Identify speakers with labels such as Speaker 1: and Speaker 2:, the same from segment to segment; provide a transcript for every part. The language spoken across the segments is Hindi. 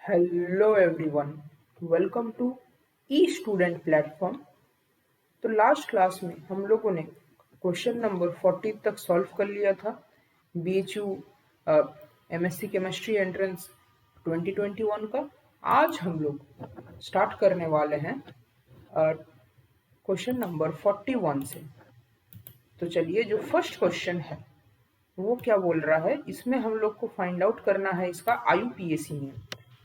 Speaker 1: Hello everyone, welcome to E student platform. तो लास्ट क्लास में हम लोगों ने क्वेश्चन नंबर 40 तक सॉल्व कर लिया था। BHU MSc केमिस्ट्री एंट्रेंस 2021 का। आज हम लोग स्टार्ट करने वाले हैं क्वेश्चन नंबर 41 से। तो चलिए, जो फर्स्ट क्वेश्चन है वो क्या बोल रहा है, इसमें हम लोग को फाइंड आउट करना है इसका IUPAC नेम,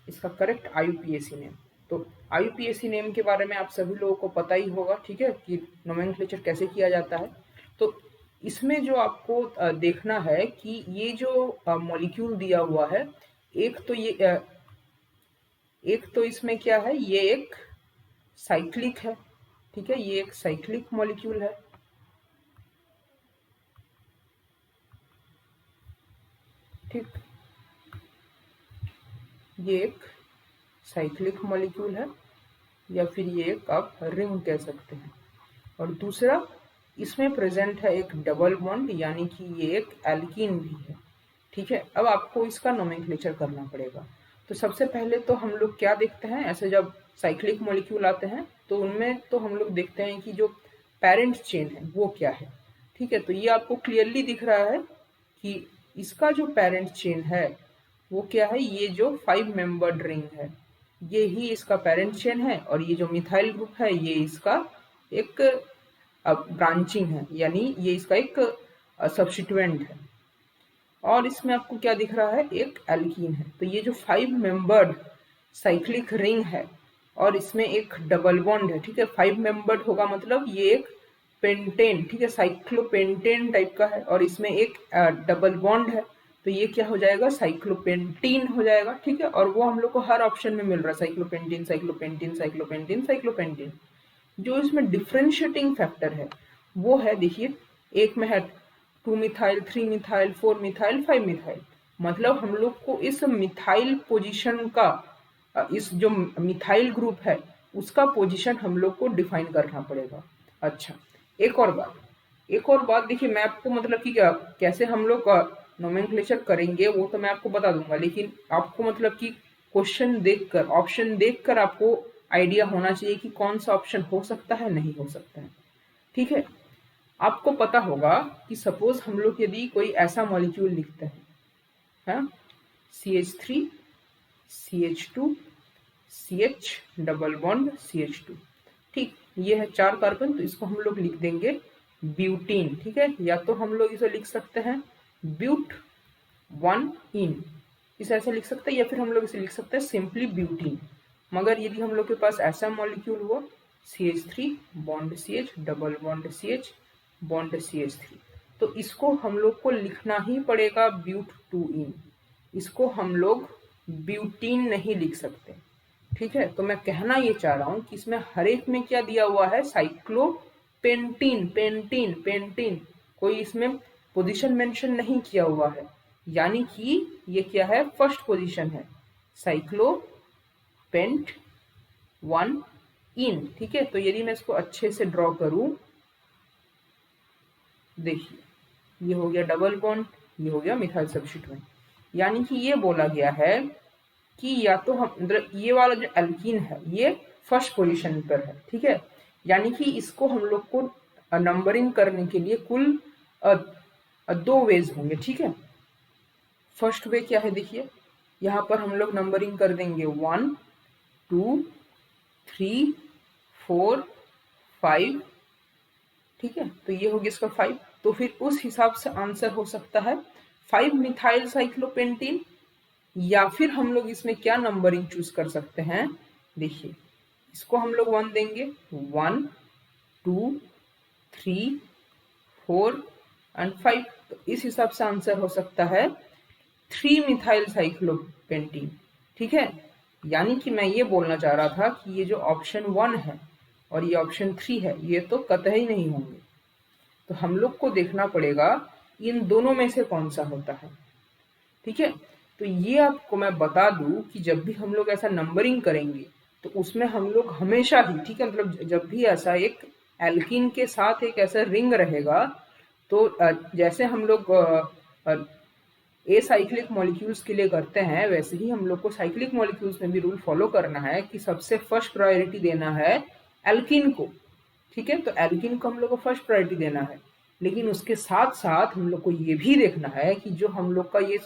Speaker 1: इसका करेक्ट IUPAC नेम। तो IUPAC नेम के बारे में आप सभी लोगों को पता ही होगा, ठीक है, कि नोमेनक्लेचर कैसे किया जाता है। तो इसमें जो आपको देखना है कि ये जो मॉलिक्यूल दिया हुआ है, एक तो इसमें क्या है, ये एक साइक्लिक है, ठीक है, ये एक साइक्लिक मॉलिक्यूल है। ठीक, ये एक साइक्लिक मॉलिक्यूल है या फिर ये एक आप रिंग कह सकते हैं। और दूसरा, इसमें प्रेजेंट है एक डबल बॉन्ड, यानी कि ये एक एल्कीन भी है। ठीक है, अब आपको इसका नोमेनक्लेचर करना पड़ेगा। तो सबसे पहले तो हम लोग क्या देखते हैं, ऐसे जब साइक्लिक मॉलिक्यूल आते हैं तो उनमें तो हम लोग देखते हैं कि जो पेरेंट चेन है वो क्या है। ठीक है, तो ये आपको क्लियरली दिख रहा है कि इसका जो पेरेंट चेन है वो क्या है, ये जो 5 मेंबर्ड रिंग है ये ही इसका पेरेंट चेन है। और ये जो मिथाइल ग्रुप है ये इसका एक ब्रांचिंग है, यानी ये इसका एक सब्स्टिट्यूएंट है। और इसमें आपको क्या दिख रहा है, एक एल्कीन है। तो ये जो 5 मेंबर्ड साइक्लिक रिंग है और इसमें एक डबल बॉन्ड है, ठीक है, 5 मेंबर्ड होगा मतलब ये एक पेंटेन, ठीक है, साइक्लोपेंटेन टाइप का है। और इसमें एक डबल बॉन्ड है तो ये क्या हो जाएगा, साइक्लोपेंटीन हो जाएगा। ठीक है, और वो हम लोग को हर ऑप्शन में मिल रहा है, साइक्लोपेंटीन साइक्लोपेंटीन साइक्लोपेंटीन साइक्लोपेंटीन। जो इसमें डिफ्रेंशिएटिंग फैक्टर है वो है, देखिए, एक में है 2 मिथाइल 3 मिथाइल 4 मिथाइल 5 मिथाइल। मतलब हम लोग को इस मिथाइल पोजीशन का, इस जो मिथाइल ग्रुप है उसका पोजीशन हम लोग को डिफाइन करना पड़ेगा। अच्छा, एक और बात देखिए, मैं आपको मतलब कि कैसे हम लोग नोमेनक्लेचर करेंगे वो तो मैं आपको बता दूंगा, लेकिन आपको मतलब कि क्वेश्चन देखकर, ऑप्शन देखकर आपको आइडिया होना चाहिए कि कौन सा ऑप्शन हो सकता है, नहीं हो सकता है। ठीक है, आपको पता होगा कि सपोज हम लोग यदि कोई ऐसा मॉलिक्यूल लिखते हैं, हाँ, CH3 CH2 CH double bond CH2, ठीक, ये है 4 कार्बन, तो इसको हम लोग लिख देंगे ब्यूटीन। ठीक है, या तो हम लोग इसे लिख सकते हैं ब्यूट 1 इन, इसे ऐसे लिख सकते हैं, या फिर हम लोग इसे लिख सकते हैं सिंपली ब्यूटीन। मगर यदि हम लोग के पास ऐसा मॉलिक्यूल हुआ CH3 bond CH double bond CH bond CH3, तो इसको हम लोग को लिखना ही पड़ेगा ब्यूट 2 इन, इसको हम लोग ब्यूटीन नहीं लिख सकते। ठीक है, तो मैं कहना ये चाह रहा हूं कि इसमें हर एक में क्या दिया हुआ है, साइक्लोपेंटीन पेंटीन पेंटीन, कोई इसमें पोजीशन मेंशन नहीं किया हुआ है, यानी कि ये क्या है, फर्स्ट पोजीशन है, साइक्लोपेंट 1 इन। ठीक है, तो यदि मैं इसको अच्छे से ड्रॉ करूं, देखिए, ये हो गया डबल बॉन्ड, ये हो गया मिथाइल सब्स्टिट्यूएंट। यानी कि ये बोला गया है कि या तो हम मतलब ये वाला जो एल्कीन है ये फर्स्ट पोजीशन पर है। ठीक है, यानी कि इसको हम लोग को नंबरिंग करने के लिए कुल 2 वेज होंगे। ठीक है, फर्स्ट वे क्या है, देखिए, यहाँ पर हम लोग नंबरिंग कर देंगे 1 2 3 4 5। ठीक है, तो ये हो गया इसका 5, तो फिर उस हिसाब से आंसर हो सकता है 5 मिथाइल साइक्लोपेंटीन, या फिर हम लोग इसमें क्या नंबरिंग चूज कर सकते हैं, देखिए, इसको हम लोग 1 देंगे, 1 2 3 4 एंड 5, तो इस हिसाब से आंसर हो सकता है 3 मिथाइल साइक्लोपेंटीन। ठीक है, यानी कि मैं ये बोलना चाह रहा था कि ये जो ऑप्शन 1 है और ये ऑप्शन 3 है ये तो कतई नहीं होंगे, तो हम लोग को देखना पड़ेगा इन दोनों में से कौन सा होता है। ठीक है, तो ये आपको मैं बता दूं कि जब भी हम लोग ऐसा नंबरिंग करेंगे तो उसमें हम लोग हमेशा ही, ठीक है, मतलब जब भी ऐसा एक एल्कीन के साथ एक ऐसा रिंग रहेगा तो जैसे हम लोग एसाइक्लिक मॉलिक्यूल्स के लिए करते हैं, वैसे ही हम लोग को साइक्लिक मॉलिक्यूल्स में भी रूल फॉलो करना है कि सबसे फर्स्ट प्रायोरिटी देना है एल्कीन को। ठीक है, तो एल्कीन को हम लोग को फर्स्ट प्रायोरिटी देना है, लेकिन उसके साथ साथ हम लोग को ये भी देखना है कि जो हम लोग का ये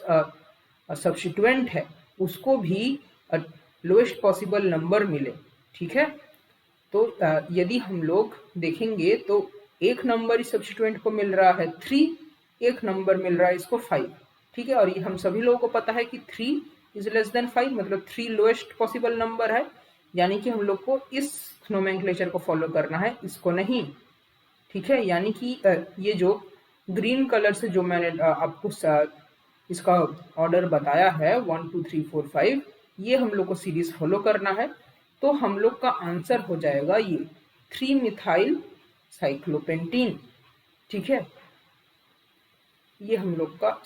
Speaker 1: सब्स्टिट्यूएंट है उसको भी लोएस्ट पॉसिबल नंबर मिले। ठीक है, तो यदि हम लोग देखेंगे तो एक नंबर इस सब्स्टिट्यूएंट को मिल रहा है 3, एक नंबर मिल रहा है इसको 5। ठीक है, और ये हम सभी लोगों को पता है कि 3 इज लेस देन 5, मतलब 3 लोएस्ट पॉसिबल नंबर है, यानी कि हम लोग को इस नोमेनक्लेचर को फॉलो करना है, इसको नहीं। ठीक है, यानी कि ये जो ग्रीन कलर से जो मैंने आपको इसका ऑर्डर बताया है 1 2 3 4 5, ये हम लोग को सीरीज फॉलो करना है। तो हम लोग का आंसर हो जाएगा ये 3 मिथाइल साइक्लोपेंटीन। ठीक है, ये हम लोग का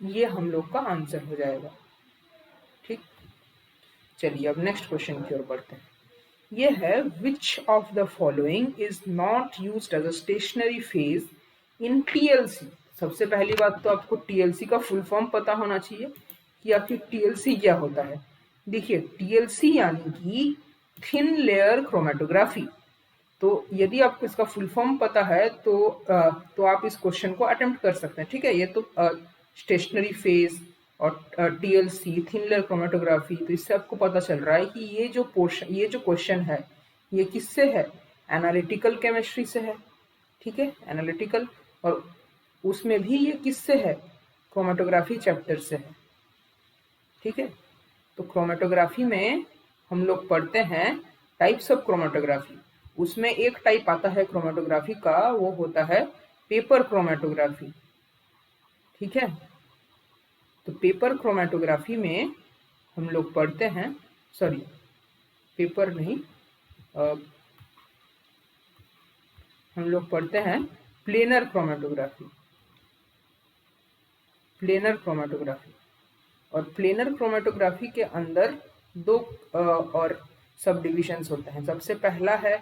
Speaker 1: ये हम लोग का आंसर हो जाएगा। ठीक, चलिए अब नेक्स्ट क्वेश्चन की ओर बढ़ते हैं। ये है which of the following is not used as a stationary phase in TLC. सबसे पहली बात तो आपको टीएलसी का फुल फॉर्म पता होना चाहिए कि आखिर टीएलसी क्या होता है। देखिए, टीएलसी यानी कि थिन लेयर क्रोमेटोग्राफी। तो यदि आपको इसका फुल फॉर्म पता है तो आप इस क्वेश्चन को अटेम्प्ट कर सकते हैं। ठीक है, ये तो स्टेशनरी फेज और टीएलसी थिन लेयर क्रोमेटोग्राफी, तो इससे आपको पता चल रहा है कि ये जो क्वेश्चन है ये किससे है, एनालिटिकल केमिस्ट्री से है। ठीक है, एनालिटिकल, और उसमें भी ये किससे है, क्रोमेटोग्राफी चैप्टर से है। ठीक है, तो क्रोमेटोग्राफी में हम लोग पढ़ते हैं टाइप्स ऑफ क्रोमेटोग्राफी। उसमें एक टाइप आता है क्रोमेटोग्राफी का, वो होता है पेपर क्रोमेटोग्राफी। ठीक है, तो पेपर क्रोमेटोग्राफी में हम लोग पढ़ते हैं, सॉरी पेपर नहीं, हम लोग पढ़ते हैं प्लेनर क्रोमेटोग्राफी। प्लेनर क्रोमेटोग्राफी, और प्लेनर क्रोमेटोग्राफी के अंदर दो और सब डिविजन्स होते हैं। सबसे पहला है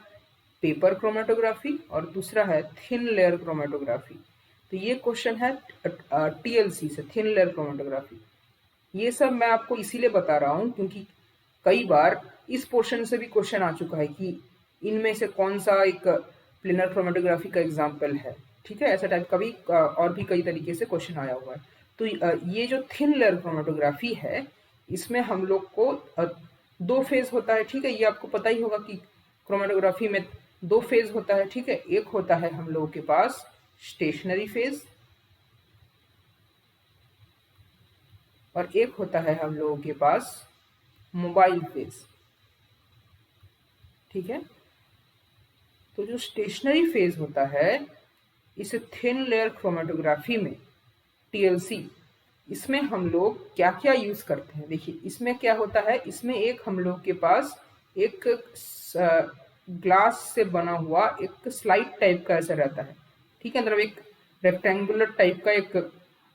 Speaker 1: पेपर क्रोमेटोग्राफी और दूसरा है थिन लेयर क्रोमेटोग्राफी। तो ये क्वेश्चन है टीएलसी से, थिन लेयर क्रोमेटोग्राफी। ये सब मैं आपको इसीलिए बता रहा हूँ क्योंकि कई बार इस पोर्शन से भी क्वेश्चन आ चुका है कि इनमें से कौन सा एक प्लेनर क्रोमेटोग्राफी का एग्जाम्पल है। ठीक है, ऐसा टाइप का भी और भी कई तरीके से क्वेश्चन आया हुआ है। तो ये जो थिन लेयर क्रोमेटोग्राफी है, इसमें हम लोग को 2 फेज होता है। ठीक है, ये आपको पता ही होगा कि क्रोमेटोग्राफी में 2 फेज होता है। ठीक है, एक होता है हम लोगों के पास स्टेशनरी फेज और एक होता है हम लोगों के पास मोबाइल फेज। ठीक है, तो जो स्टेशनरी फेज होता है इसे थिन लेयर क्रोमेटोग्राफी में, टीएलसी, इसमें हम लोग क्या क्या यूज करते हैं। देखिए, इसमें क्या होता है, इसमें एक हम लोग के पास एक ग्लास से बना हुआ एक स्लाइड टाइप का ऐसा रहता है। ठीक है, मतलब एक रेक्टेंगुलर टाइप का, एक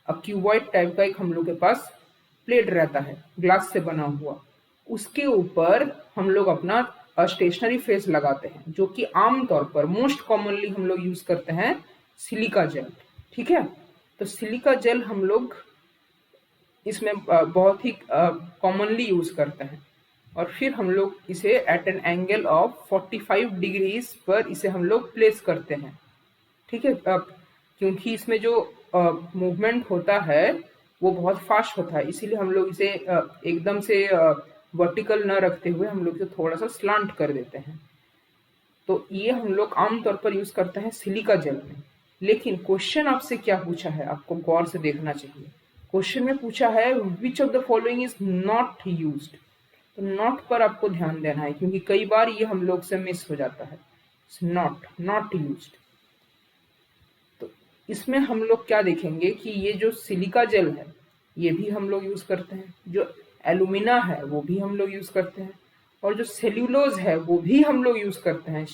Speaker 1: क्यूबॉइड टाइप का एक हम लोग के पास प्लेट रहता है ग्लास से बना हुआ। उसके ऊपर हम लोग अपना स्टेशनरी फेस लगाते हैं, जो कि आमतौर पर मोस्ट कॉमनली हम लोग यूज करते हैं सिलिका जेल। ठीक है, तो सिलिका जेल हम लोग इसमें बहुत ही कॉमनली यूज करते हैं, और फिर हम लोग इसे at an angle of 45 degrees पर इसे हम लोग प्लेस करते हैं। ठीक है, क्योंकि इसमें जो मूवमेंट होता है वो बहुत फास्ट होता है, इसीलिए हम लोग इसे एकदम से वर्टिकल न रखते हुए हम लोग इसे थोड़ा सा स्लांट कर देते हैं। तो ये हम लोग आमतौर पर यूज करते हैं सिलिका जेल में। लेकिन क्वेश्चन आपसे क्या पूछा है, आपको गौर से देखना चाहिए। क्वेश्चन में पूछा है which of the following is not used. तो नॉट पर आपको ध्यान देना है क्योंकि कई बार ये हम लोग से मिस हो जाता है। नॉट यूज्ड, तो इसमें हम लोग क्या देखेंगे कि ये जो सिलिका जेल है ये भी हम लोग यूज करते हैं, जो एलुमिना है वो भी हम लोग यूज करते हैं, और जो सेल्यूलोज है वो भी हम लोग यूज करते हैं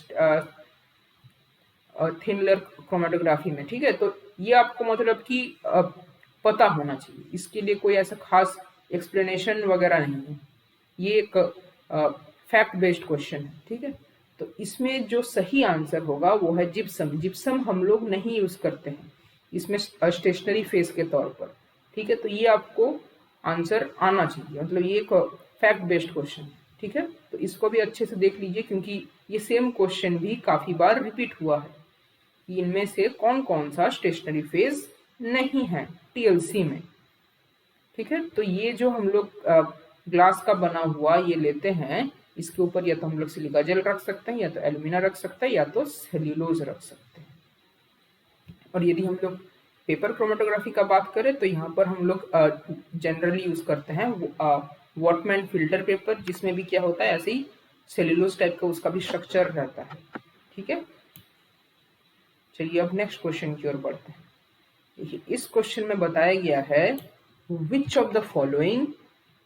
Speaker 1: थिन लेयर क्रोमेटोग्राफी में। ठीक है, तो ये आपको मतलब कि पता होना चाहिए, इसके लिए कोई ऐसा खास एक्सप्लेनेशन वगैरह नहीं है, ये एक फैक्ट बेस्ड क्वेश्चन है। ठीक है, तो इसमें जो सही आंसर होगा वो है जिप्सम। जिप्सम हम लोग नहीं यूज करते हैं, इसमें स्टेशनरी फेज के तौर पर। ठीक है, तो ये आपको आंसर आना चाहिए, मतलब ये एक फैक्ट बेस्ड क्वेश्चन है। ठीक है, तो इसको भी अच्छे से देख लीजिए क्योंकि ये सेम क्वेश्चन भी काफी बार रिपीट हुआ है कि इनमें से कौन कौन सा स्टेशनरी फेज नहीं है टीएलसी में। ठीक है, तो ये जो हम लोग ग्लास का बना हुआ ये लेते हैं, इसके ऊपर या तो हम लोग सिलिका जेल रख सकते हैं, या तो एल्यूमिना रख सकते हैं, या तो सेल्यूलोज रख सकते हैं। और यदि हम लोग पेपर क्रोमेटोग्राफी का बात करें तो यहाँ पर हम लोग जनरली यूज करते हैं वॉटमैन फिल्टर पेपर, जिसमें भी क्या होता है ऐसे ही सेल्यूलोज टाइप का उसका भी स्ट्रक्चर रहता है। ठीक है, चलिए अब नेक्स्ट क्वेश्चन की ओर बढ़ते हैं। देखिए इस क्वेश्चन में बताया गया है which of the following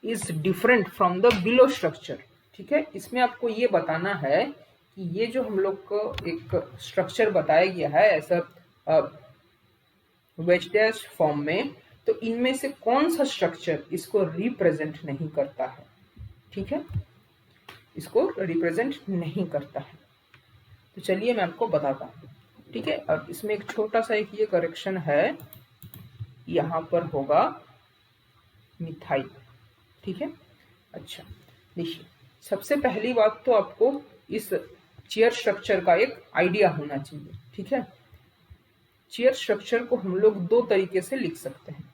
Speaker 1: is different from the below structure. ठीक है, इसमें आपको ये बताना है कि ये जो हम लोग को एक स्ट्रक्चर बताया गया है ऐसा वेज डैश फॉर्म में, तो इनमें से कौन सा स्ट्रक्चर इसको रिप्रेजेंट नहीं करता है। ठीक है, इसको रिप्रेजेंट नहीं करता है, तो चलिए मैं आपको बताता हूँ। ठीक है, अब इसमें एक छोटा सा एक ये करेक्शन है, यहाँ पर होगा मिथाइल। ठीक है, अच्छा देखिए सबसे पहली बात तो आपको इस चेयर स्ट्रक्चर का एक आइडिया होना चाहिए। ठीक है, चेयर स्ट्रक्चर को हम लोग दो तरीके से लिख सकते हैं।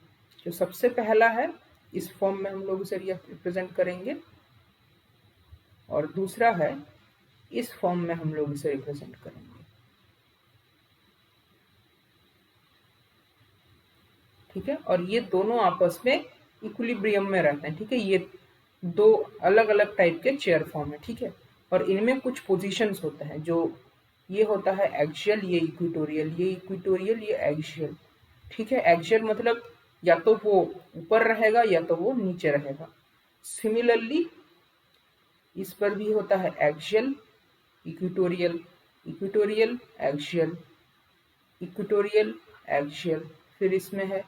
Speaker 1: जो सबसे पहला है इस फॉर्म में हम लोग इसे रिप्रेजेंट करेंगे, और दूसरा है इस फॉर्म में हम लोग इसे रिप्रेजेंट करेंगे। ठीक है, और ये दोनों आपस में इक्विलिब्रियम में रहते हैं। ठीक है, ये दो अलग अलग टाइप के चेयर फॉर्म है। ठीक है, और इनमें कुछ पोजीशंस होते हैं, जो ये होता है एक्सियल, ये इक्वेटोरियल, ये इक्वेटोरियल, ये एक्सियल। ठीक है, एक्सियल मतलब या तो वो ऊपर रहेगा या तो वो नीचे रहेगा। सिमिलरली इस पर भी होता है axial, equatorial, equatorial, axial, equatorial, axial, फिर इसमें है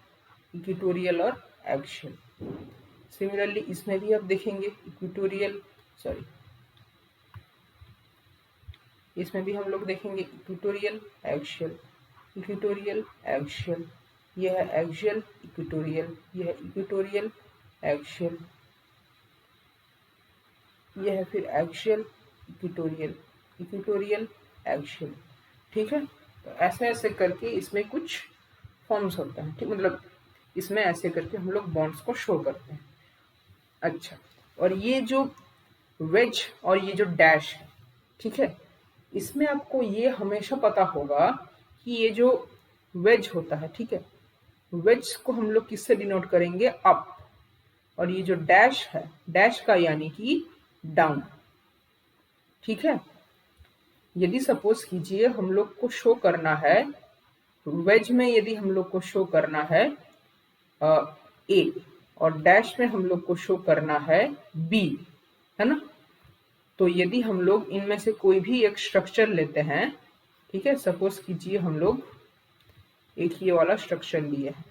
Speaker 1: इक्वेटोरियल और एक्सियल। सिमिलरली इसमें भी आप देखेंगे इक्वेटोरियल, सॉरी इसमें भी हम लोग देखेंगे इक्वेटोरियल, एक्सियल, इक्वेटोरियल, एक्सियल, यह है एक्सियल, इक्वेटोरियल, यह है इक्वेटोरियल, एक्सियल, यह है फिर एक्सियल, इक्वेटोरियल, इक्वेटोरियल, एक्सियल। ठीक है, तो ऐसे ऐसे करके इसमें कुछ फॉर्म्स होते हैं। ठीक, मतलब इसमें ऐसे करके हम लोग बॉन्ड्स को शो करते हैं। अच्छा, और ये जो वेज और ये जो डैश है, ठीक है, इसमें आपको ये हमेशा पता होगा कि ये जो वेज होता है, ठीक है, वेज को हम लोग किससे डिनोट करेंगे, अप, और ये जो डैश है, डैश का यानी कि डाउन। ठीक है, यदि सपोज कीजिए हम लोग को शो करना है वेज में, यदि हम लोग को शो करना है ए, और डैश में हम लोग को शो करना है बी, है ना, तो यदि हम लोग इनमें से कोई भी एक स्ट्रक्चर लेते हैं, ठीक है, सपोज कीजिए हम लोग एक ये वाला स्ट्रक्चर लिए हैं।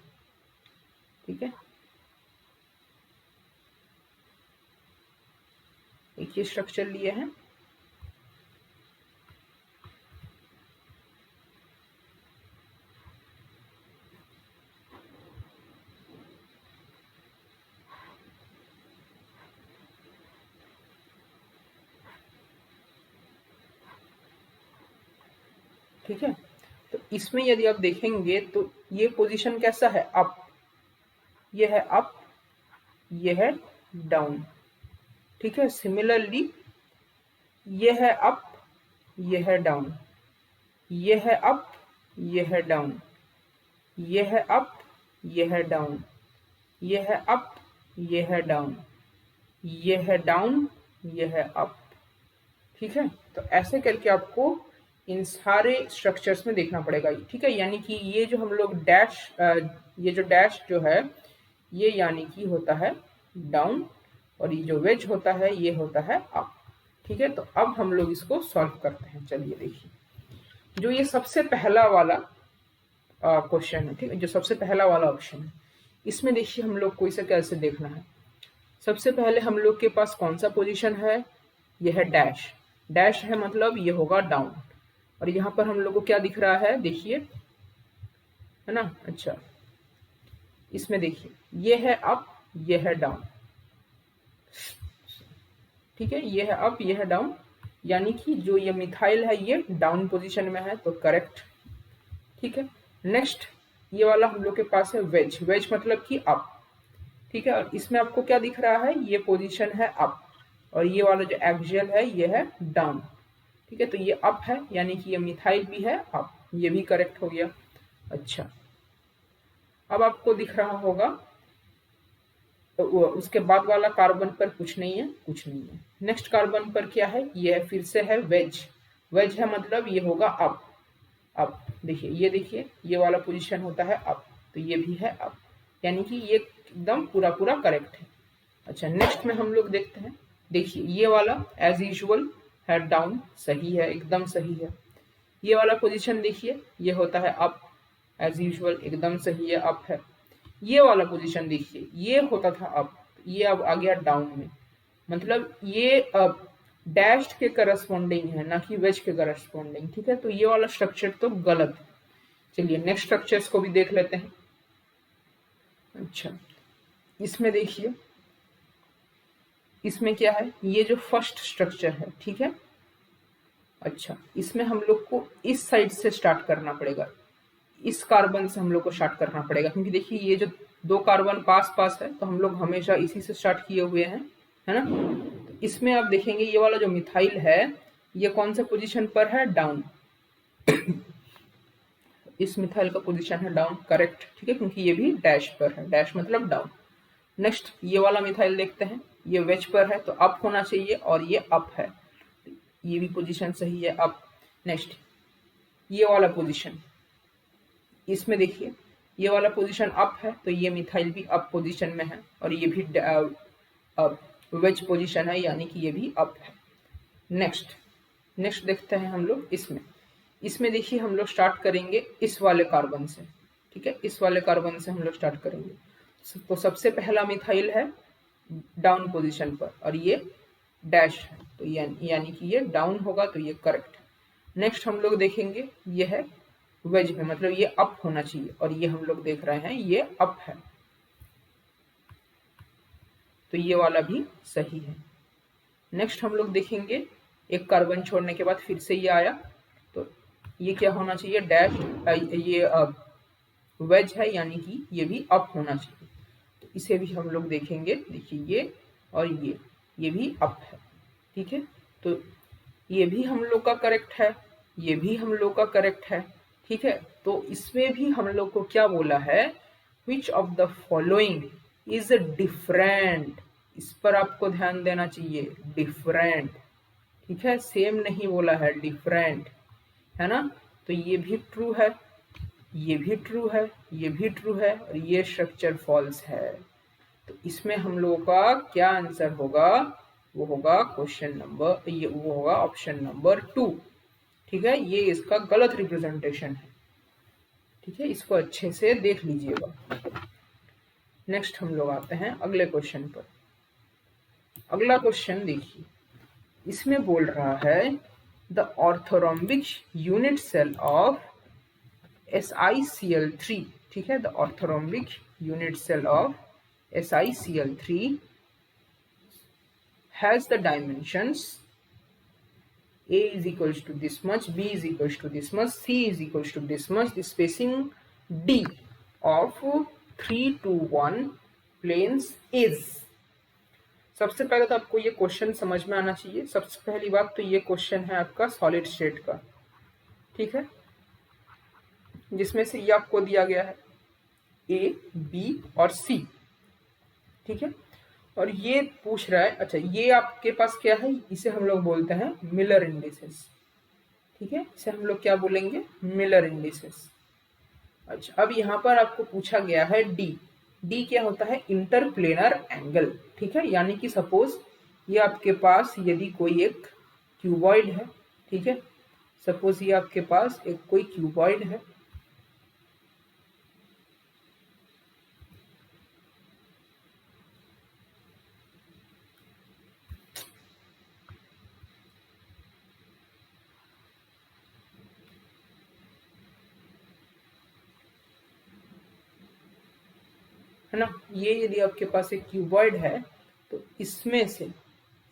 Speaker 1: ठीक है, एक ये स्ट्रक्चर लिए हैं, ठीक है, तो इसमें यदि आप देखेंगे तो ये पोजीशन कैसा है, अप, ये है अप, ये है डाउन। ठीक है, सिमिलरली ये है अप, ये है डाउन, ये है अप, ये है डाउन, ये है अप, ये है डाउन, ये है अप, ये है डाउन, ये है डाउन, ये है अप। ठीक है, तो ऐसे करके आपको इन सारे स्ट्रक्चर्स में देखना पड़ेगा। ठीक है, यानी कि ये जो हम लोग डैश, ये जो डैश जो है ये यानी कि होता है डाउन, और ये जो वेज होता है ये होता है अप। ठीक है, तो अब हम लोग इसको सॉल्व करते हैं। चलिए देखिए, जो ये सबसे पहला वाला क्वेश्चन है, ठीक है, जो सबसे पहला वाला ऑप्शन है, इसमें देखिए हम लोग को इसे कैसे देखना है। सबसे पहले हम लोग के पास कौन सा पोजीशन है, यह है डैश, डैश है मतलब ये होगा डाउन, और यहाँ पर हम लोग को क्या दिख रहा है, देखिए है ना। अच्छा, इसमें देखिए ये है अप, ये है डाउन, ठीक है, ये है अप, ये है डाउन, यानी कि जो ये मिथाइल है ये डाउन पोजीशन में है, तो करेक्ट। ठीक है, नेक्स्ट ये वाला हम लोग के पास है वेज, वेज मतलब कि अप, ठीक है, और इसमें आपको क्या दिख रहा है, ये पोजीशन है अप, और ये वाला जो एक्सियल है ये है डाउन, ठीक है, तो ये अप है यानी कि ये मिथाइल भी है अप, ये भी करेक्ट हो गया। अच्छा, अब आपको दिख रहा होगा तो उसके बाद वाला कार्बन पर कुछ नहीं है, कुछ नहीं है। नेक्स्ट कार्बन पर क्या है, ये है फिर से है वेज, वेज है मतलब ये होगा अप, अप देखिए, ये देखिए ये वाला पोजीशन होता है अप, तो ये भी है अप, यानी कि ये एकदम पूरा पूरा करेक्ट है। अच्छा, नेक्स्ट में हम लोग देखते हैं, देखिए ये वाला एज यूजुअल है डाउन, सही है, एकदम सही है। ये वाला पोजीशन देखिए ये होता है अप, एज यूजुअल एकदम सही है, अप है। ये वाला पोजीशन देखिए ये होता था अप, ये अब आ गया डाउन में, मतलब ये अब डैश के करस्पॉन्डिंग है ना कि वेज के करस्पॉन्डिंग, ठीक है, तो ये वाला स्ट्रक्चर तो गलत है। चलिए नेक्स्ट स्ट्रक्चर्स को भी देख लेते हैं। अच्छा, इसमें देखिए इसमें क्या है, ये जो फर्स्ट स्ट्रक्चर है, ठीक है, अच्छा इसमें हम लोग को इस साइड से स्टार्ट करना पड़ेगा, इस कार्बन से हम लोग को स्टार्ट करना पड़ेगा, क्योंकि देखिए ये जो दो कार्बन पास पास है तो हम लोग हमेशा इसी से स्टार्ट किए हुए हैं, है ना। तो इसमें आप देखेंगे ये वाला जो मिथाइल है ये कौन सा पोजीशन पर है, डाउन, इस मिथाइल का पोजीशन है डाउन, करेक्ट, ठीक है, क्योंकि ये भी डैश पर है, डैश मतलब डाउन। नेक्स्ट ये वाला मिथाइल देखते हैं, ये वेज पर है तो अप होना चाहिए और ये अप है, ये भी पोजीशन सही है, अप। नेक्स्ट ये वाला पोजीशन, इसमें देखिए ये वाला पोजीशन अप है तो ये मिथाइल भी अप पोजीशन में है, और ये भी वेज पोजीशन है यानी कि ये भी अप है। नेक्स्ट नेक्स्ट देखते हैं हम लोग, इसमें इसमें देखिए हम लोग स्टार्ट करेंगे इस वाले कार्बन से, ठीक है, इस वाले कार्बन से हम लोग स्टार्ट करेंगे। तो सबसे पहला मिथाइल है डाउन पोजीशन पर और ये डैश है, तो यानी कि ये डाउन होगा, तो ये करेक्ट है। नेक्स्ट हम लोग देखेंगे ये है वेज में, मतलब ये अप होना चाहिए, और ये हम लोग देख रहे हैं ये अप है, तो ये वाला भी सही है। नेक्स्ट हम लोग देखेंगे एक कार्बन छोड़ने के बाद फिर से ये आया, तो ये क्या होना चाहिए, डैश, ये वेज है यानी कि ये भी अप होना चाहिए, तो इसे भी हम लोग देखेंगे, देखिए ये और ये भी अप है, ठीक है, तो ये भी हम लोग का करेक्ट है, ये भी हम लोग का करेक्ट है, ठीक है, तो इसमें भी हम लोग को क्या बोला है, which of the following is different, इस पर आपको ध्यान देना चाहिए, डिफरेंट, ठीक है, सेम नहीं बोला है, डिफरेंट, है ना, तो ये भी ट्रू है, ये भी ट्रू है, ये भी ट्रू है, और ये स्ट्रक्चर फॉल्स है, तो इसमें हम लोगों का क्या आंसर होगा, वो होगा क्वेश्चन नंबर, ये वो होगा ऑप्शन नंबर 2, ठीक है, ये इसका गलत रिप्रेजेंटेशन है, ठीक है, इसको अच्छे से देख लीजिएगा। नेक्स्ट हम लोग आते हैं अगले क्वेश्चन पर। अगला क्वेश्चन देखिए, इसमें बोल रहा है the orthorhombic unit cell of SiCl3, ठीक है, the orthorhombic unit cell of SiCl3 has the dimensions A is equals to this much, B is equals to this much, C is equals to this much, the spacing D of 3 to 1 planes is। सबसे पहले तो आपको ये क्वेश्चन समझ में आना चाहिए। सबसे पहली बात तो ये क्वेश्चन है आपका सॉलिड स्टेट का, ठीक है, जिसमें से ये आपको दिया गया है ए, बी और सी, ठीक है, और ये पूछ रहा है, अच्छा ये आपके पास क्या है, इसे हम लोग बोलते हैं मिलर इंडिसेस, ठीक है, इसे हम लोग क्या बोलेंगे, मिलर इंडिसेस। अच्छा, अब यहाँ पर आपको पूछा गया है डी, डी क्या होता है, इंटरप्लेनर एंगल, ठीक है, यानी कि सपोज ये आपके पास यदि कोई एक क्यूबॉइड है, ठीक है, सपोज ये आपके पास एक कोई क्यूबॉइड है, है ना। ये यदि आपके पास एक क्यूबॉइड है तो इसमें से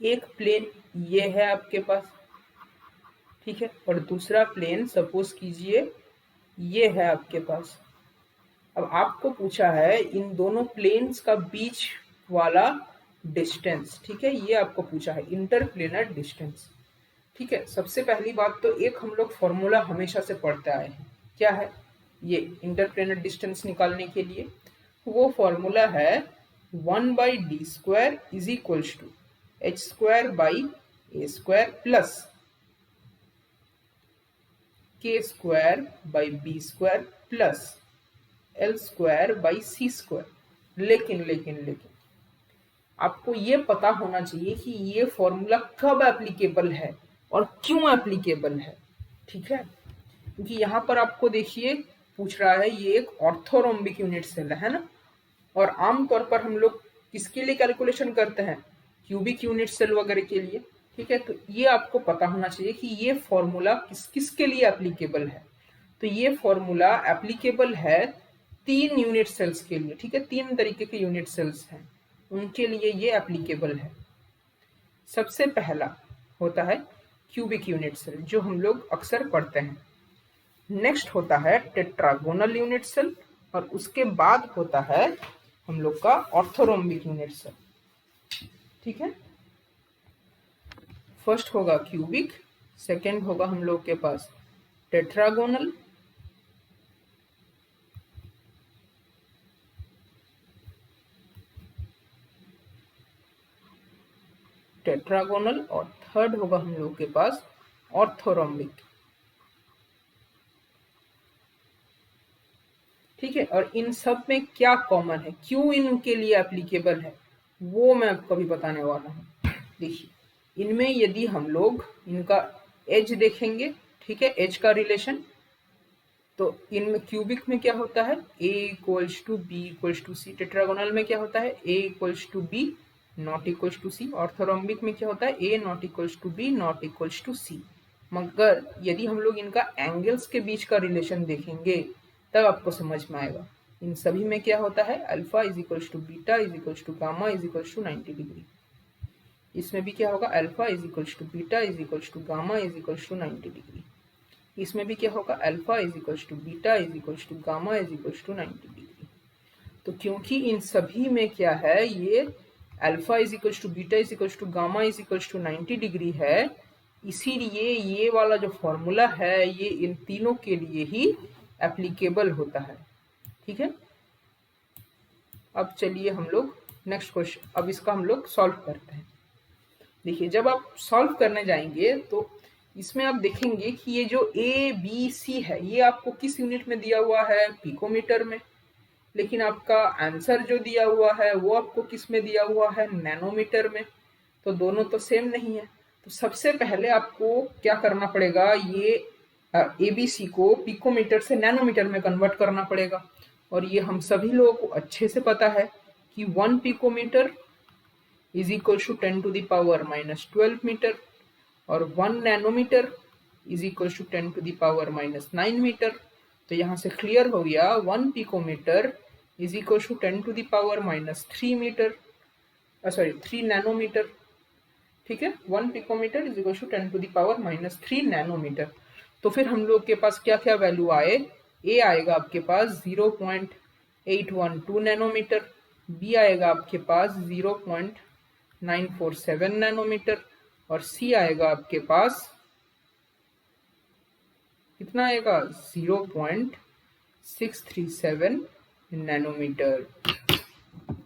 Speaker 1: एक प्लेन ये है आपके पास, ठीक है, और दूसरा प्लेन सपोज कीजिए ये है आपके पास। अब आपको पूछा है इन दोनों प्लेन्स का बीच वाला डिस्टेंस, ठीक है, ये आपको पूछा है इंटरप्लेनर डिस्टेंस। ठीक है, सबसे पहली बात तो एक हम लोग फॉर्मूला हमेशा से पढ़ते आए हैं, क्या है ये इंटरप्लेनर डिस्टेंस निकालने के लिए। वो फॉर्मूला है 1/d² is equals to h²/a² plus k² plus l²/c²। लेकिन आपको ये पता होना चाहिए कि ये फॉर्मूला कब एप्लीकेबल है और क्यों एप्लीकेबल है, ठीक है। क्योंकि यहाँ पर आपको देखिए पूछ रहा है ये एक ऑर्थोरोम्बिक यूनिट सेल है ना, और आमतौर पर हम लोग किसके लिए कैलकुलेशन करते हैं, क्यूबिक यूनिट सेल वगैरह के लिए, ठीक है। तो ये आपको पता होना चाहिए कि ये फॉर्मूला किसके लिए एप्लीकेबल है। तो ये फॉर्मूला एप्लीकेबल है 3 यूनिट सेल्स के लिए, ठीक है, 3 तरीके के यूनिट सेल्स हैं उनके लिए ये एप्लीकेबल है। सबसे पहला होता है क्यूबिक यूनिट सेल जो हम लोग अक्सर पढ़ते हैं। नेक्स्ट होता है टेट्रागोनल यूनिट सेल और उसके बाद होता है हम लोग का ऑर्थोरोम्बिक यूनिट सेल, ठीक है। फर्स्ट होगा क्यूबिक, सेकंड होगा हम लोग के पास टेट्रागोनल, और थर्ड होगा हम लोग के पास ऑर्थोरोम्बिक, ठीक है। और इन सब में क्या कॉमन है, क्यों इनके लिए एप्लीकेबल है, वो मैं आपको अभी बताने वाला हूँ। देखिए इनमें यदि हम लोग इनका एज देखेंगे, ठीक है, एज का रिलेशन, तो इनमें क्यूबिक में क्या होता है a=b=c, टेट्रागोनल में क्या होता है a=b=c, ऑर्थोरोम्बिक में क्या होता है a=b=c। मगर यदि हम लोग इनका एंगल्स के बीच का रिलेशन देखेंगे तब आपको समझ में आएगा। इन सभी में क्या होता है अल्फा = β = γ = 90 डिग्री। इसमें भी क्या होगा अल्फा = β = γ = 90 डिग्री। इसमें भी क्या होगा अल्फा = β = γ = 90 डिग्री। तो क्योंकि इन सभी में क्या है ये अल्फा = β = γ = 90 डिग्री है, इसीलिए ये वाला जो फॉर्मूला है ये इन तीनों के लिए ही एप्लीकेबल होता है, ठीक है। अब चलिए हम लोग नेक्स्ट क्वेश्चन, अब इसका हम लोग सॉल्व करते हैं। देखिए जब आप सॉल्व करने जाएंगे तो इसमें आप देखेंगे कि ये जो ए बी सी है ये आपको किस यूनिट में दिया हुआ है पिकोमीटर में, लेकिन आपका आंसर जो दिया हुआ है वो आपको किस में दिया हुआ है नैनोमीटर में। तो दोनों तो सेम नहीं है। तो सबसे पहले आपको क्या करना पड़ेगा, ये एबीसी को पिकोमीटर से नैनोमीटर में कन्वर्ट करना पड़ेगा। और ये हम सभी लोगों को अच्छे से पता है कि 1 picometre is equal to 10⁻⁻12 metre और 1 nanometre is equal to 10⁻⁹ metre. तो यहाँ से क्लियर हो गया 1 picometre is equal to 10⁻³ metre, sorry 3 nanometre, ठीक है। 1 picometre is equal to 10⁻³ nanometre. तो फिर हम लोग के पास क्या क्या वैल्यू आए, ए आएगा आपके पास 0.812 नैनोमीटर, बी आएगा आपके पास 0.947 नैनोमीटर और सी आएगा आपके पास कितना आएगा 0.637 नैनोमीटर।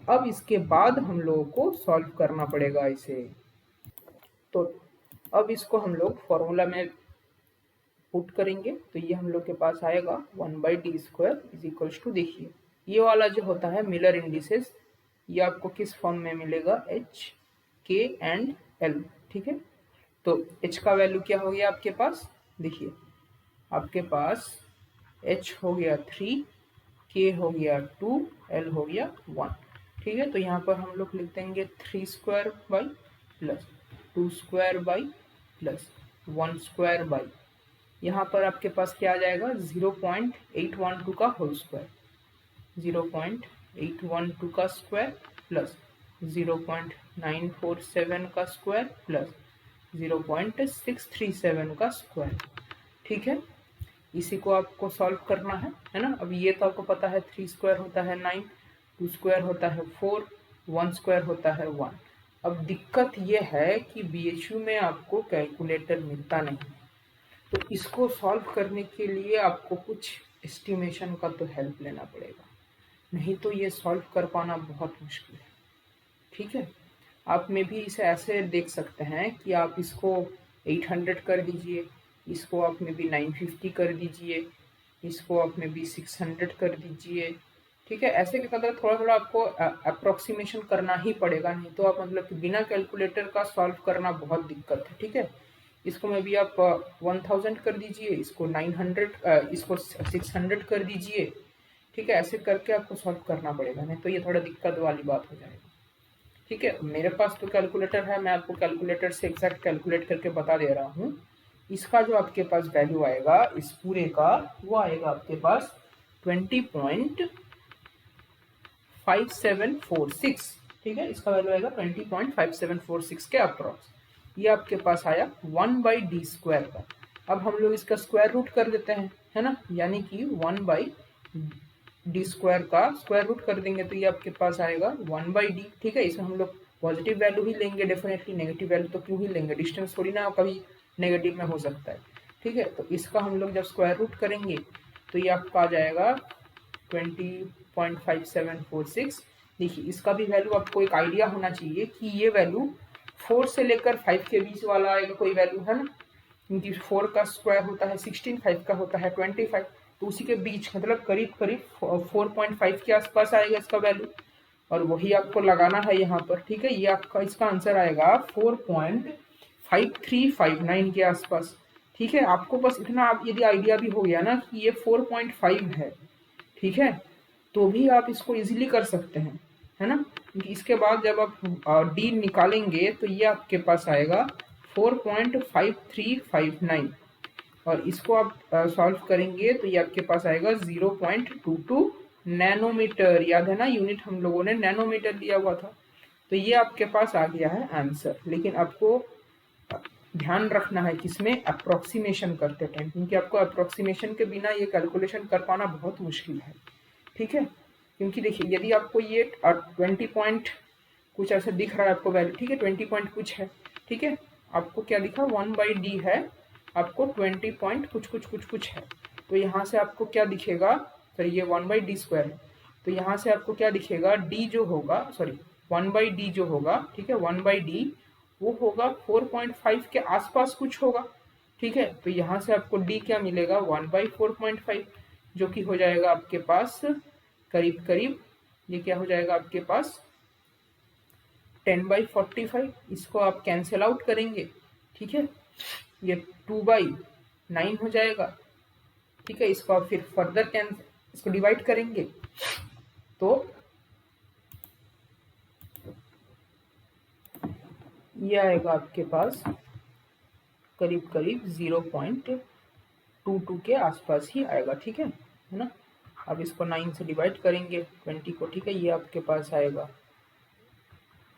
Speaker 1: अब इसके बाद हम लोगों को सॉल्व करना पड़ेगा इसे। तो अब इसको हम लोग फॉर्मूला में पुट करेंगे तो ये हम लोग के पास आएगा 1/d² इज इक्वल्स टू, देखिए ये वाला जो होता है मिलर इंडिसेस ये आपको किस फॉर्म में मिलेगा h, k एंड l, ठीक है। तो h का वैल्यू क्या हो गया आपके पास, देखिए आपके पास h हो गया 3, k हो गया 2, l हो गया 1, ठीक है। तो यहाँ पर हम लोग लिख देंगे 3² by plus 2² by plus 1² by, यहाँ पर आपके पास क्या आ जाएगा 0.812 का होल स्क्वायर, 0.812 812 का स्क्वायर प्लस 0.947 का स्क्वायर प्लस 0.637 का स्क्वायर। ठीक है, इसी को आपको सॉल्व करना है ना। अब ये तो आपको पता है 3 स्क्वायर होता है 9, 2 स्क्वायर होता है 4, 1 स्क्वायर होता है 1। अब दिक्कत ये है कि बीएचयू में आपको कैलकुलेटर मिलता नहीं, तो इसको सॉल्व करने के लिए आपको कुछ एस्टिमेशन का तो हेल्प लेना पड़ेगा, नहीं तो ये सॉल्व कर पाना बहुत मुश्किल है। ठीक है, आप में भी इसे ऐसे देख सकते हैं कि आप इसको 800 कर दीजिए, इसको आप में भी 950 कर दीजिए, इसको आप में भी 600 कर दीजिए। ठीक है, ऐसे के मतलब थोड़ा थोड़ा आपको अप्रोक्सीमेशन करना ही पड़ेगा, नहीं तो आप मतलब कि बिना कैलकुलेटर का सॉल्व करना बहुत दिक्कत है। ठीक है, इसको में भी आप 1000 कर दीजिए, इसको 900, इसको 600 कर दीजिए। ठीक है, ऐसे करके आपको सॉल्व करना पड़ेगा, नहीं तो ये थोड़ा दिक्कत वाली बात हो जाएगी। ठीक है, मेरे पास तो कैलकुलेटर है, मैं आपको कैलकुलेटर से एग्जैक्ट कैलकुलेट करके बता दे रहा हूँ। इसका जो आपके पास वैल्यू आएगा इस पूरे का, वो आएगा आपके पास 20.5746। ठीक है, इसका वैल्यू आएगा 20.5746 के अप्रॉक्स। ये आपके पास आया 1/d स्क्वायर का। अब हम लोग इसका स्क्वायर रूट कर देते हैं, है ना, यानी कि 1/d स्क्वायर का स्क्वायर रूट कर देंगे तो ये आपके पास आएगा 1/d। ठीक है, इसमें हम लोग पॉजिटिव वैल्यू ही लेंगे डेफिनेटली, नेगेटिव वैल्यू तो क्यों ही लेंगे, डिस्टेंस थोड़ी ना कभी नेगेटिव में हो सकता है। ठीक है, तो इसका हम लोग जब स्क्वायर रूट करेंगे तो ये आपका आ जाएगा 20.5746। देखिए, इसका भी वैल्यू आपको एक आइडिया होना चाहिए कि ये वैल्यू 4 से लेकर 5 के बीच वाला आएगा कोई वैल्यू, है ना, क्योंकि 4 का स्क्वायर होता है 16, 5 का होता है 25, तो उसी के बीच मतलब करीब करीब 4.5 के आसपास आएगा इसका वैल्यू, और वही आपको लगाना है यहाँ पर। ठीक है, ये आपका इसका आंसर आएगा 4.5359 के आसपास। ठीक है, आपको बस इतना आप यदि आइडिया भी हो गया ना कि ये 4.5 है, ठीक है, तो भी आप इसको इजीली कर सकते हैं, है ना, क्योंकि इसके बाद जब आप डी निकालेंगे तो ये आपके पास आएगा 4.5359, और इसको आप सॉल्व करेंगे तो ये आपके पास आएगा 0.22 नैनोमीटर। याद है ना, यूनिट हम लोगों ने नैनोमीटर लिया हुआ था। तो ये आपके पास आ गया है आंसर, लेकिन आपको ध्यान रखना है कि इसमें अप्रोक्सीमेशन करते टाइम, क्योंकि आपको अप्रोक्सीमेशन के बिना ये कैलकुलेशन कर पाना बहुत मुश्किल है। ठीक है, क्योंकि देखिए यदि आपको ये 20 पॉइंट कुछ ऐसा दिख रहा है आपको वैल्यू, ठीक है, 20 पॉइंट कुछ है, ठीक है, आपको क्या दिखा 1/d है, आपको 20 पॉइंट कुछ कुछ कुछ कुछ है, तो यहाँ से आपको क्या दिखेगा, सॉरी ये 1/d स्क्वायर है, तो यहाँ से आपको क्या दिखेगा, d जो होगा, सॉरी 1/d जो होगा, ठीक है, 1/d वो होगा 4.5 के आसपास कुछ होगा। ठीक है, तो यहाँ से आपको d क्या मिलेगा 1/4.5, जो कि हो जाएगा आपके पास करीब करीब, ये क्या हो जाएगा आपके पास 10/45। इसको आप कैंसिल आउट करेंगे, ठीक है, ये 2/9 हो जाएगा। ठीक है, इसको आप फिर फर्दर इसको डिवाइड करेंगे तो ये आएगा आपके पास करीब करीब 0.22 के आसपास ही आएगा। ठीक है ना, अब इसको 9 से डिवाइड करेंगे 20 को, ठीक है, ये आपके पास आएगा,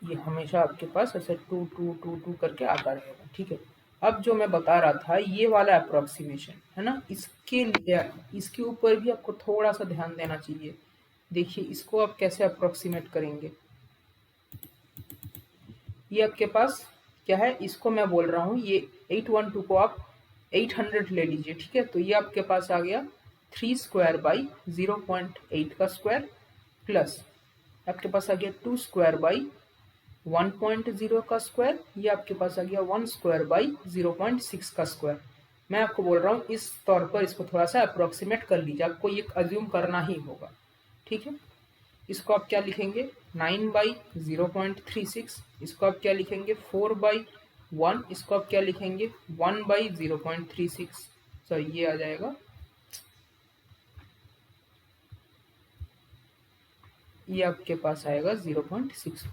Speaker 1: ये हमेशा आपके पास ऐसे 2 2 2 2 करके आता रहेगा। ठीक है, अब जो मैं बता रहा था ये वाला अप्रोक्सीमेशन है ना, इसके लिए इसके ऊपर भी आपको थोड़ा सा ध्यान देना चाहिए। देखिए इसको आप कैसे अप्रोक्सीमेट करेंगे, ये आपके पास क्या है, इसको मैं बोल रहा हूँ ये 812 को आप 800 ले लीजिए। ठीक है, तो ये आपके पास आ गया 3 स्क्वायर बाई 0.8 का स्क्वायर प्लस आपके पास आ गया 2 स्क्वायर बाई 1.0 का स्क्वायर, ये आपके पास आ गया 1 स्क्वायर बाई 0.6 का स्क्वायर। मैं आपको बोल रहा हूँ इस तौर पर इसको थोड़ा सा अप्रोक्सीमेट कर लीजिए, आपको ये अज्यूम करना ही होगा। ठीक है, इसको आप क्या लिखेंगे 9/0.36, इसको आप क्या लिखेंगे 4/1, इसको आप क्या लिखेंगे 1/0.36, सॉरी ये आ जाएगा, ये आपके पास आएगा 0.64।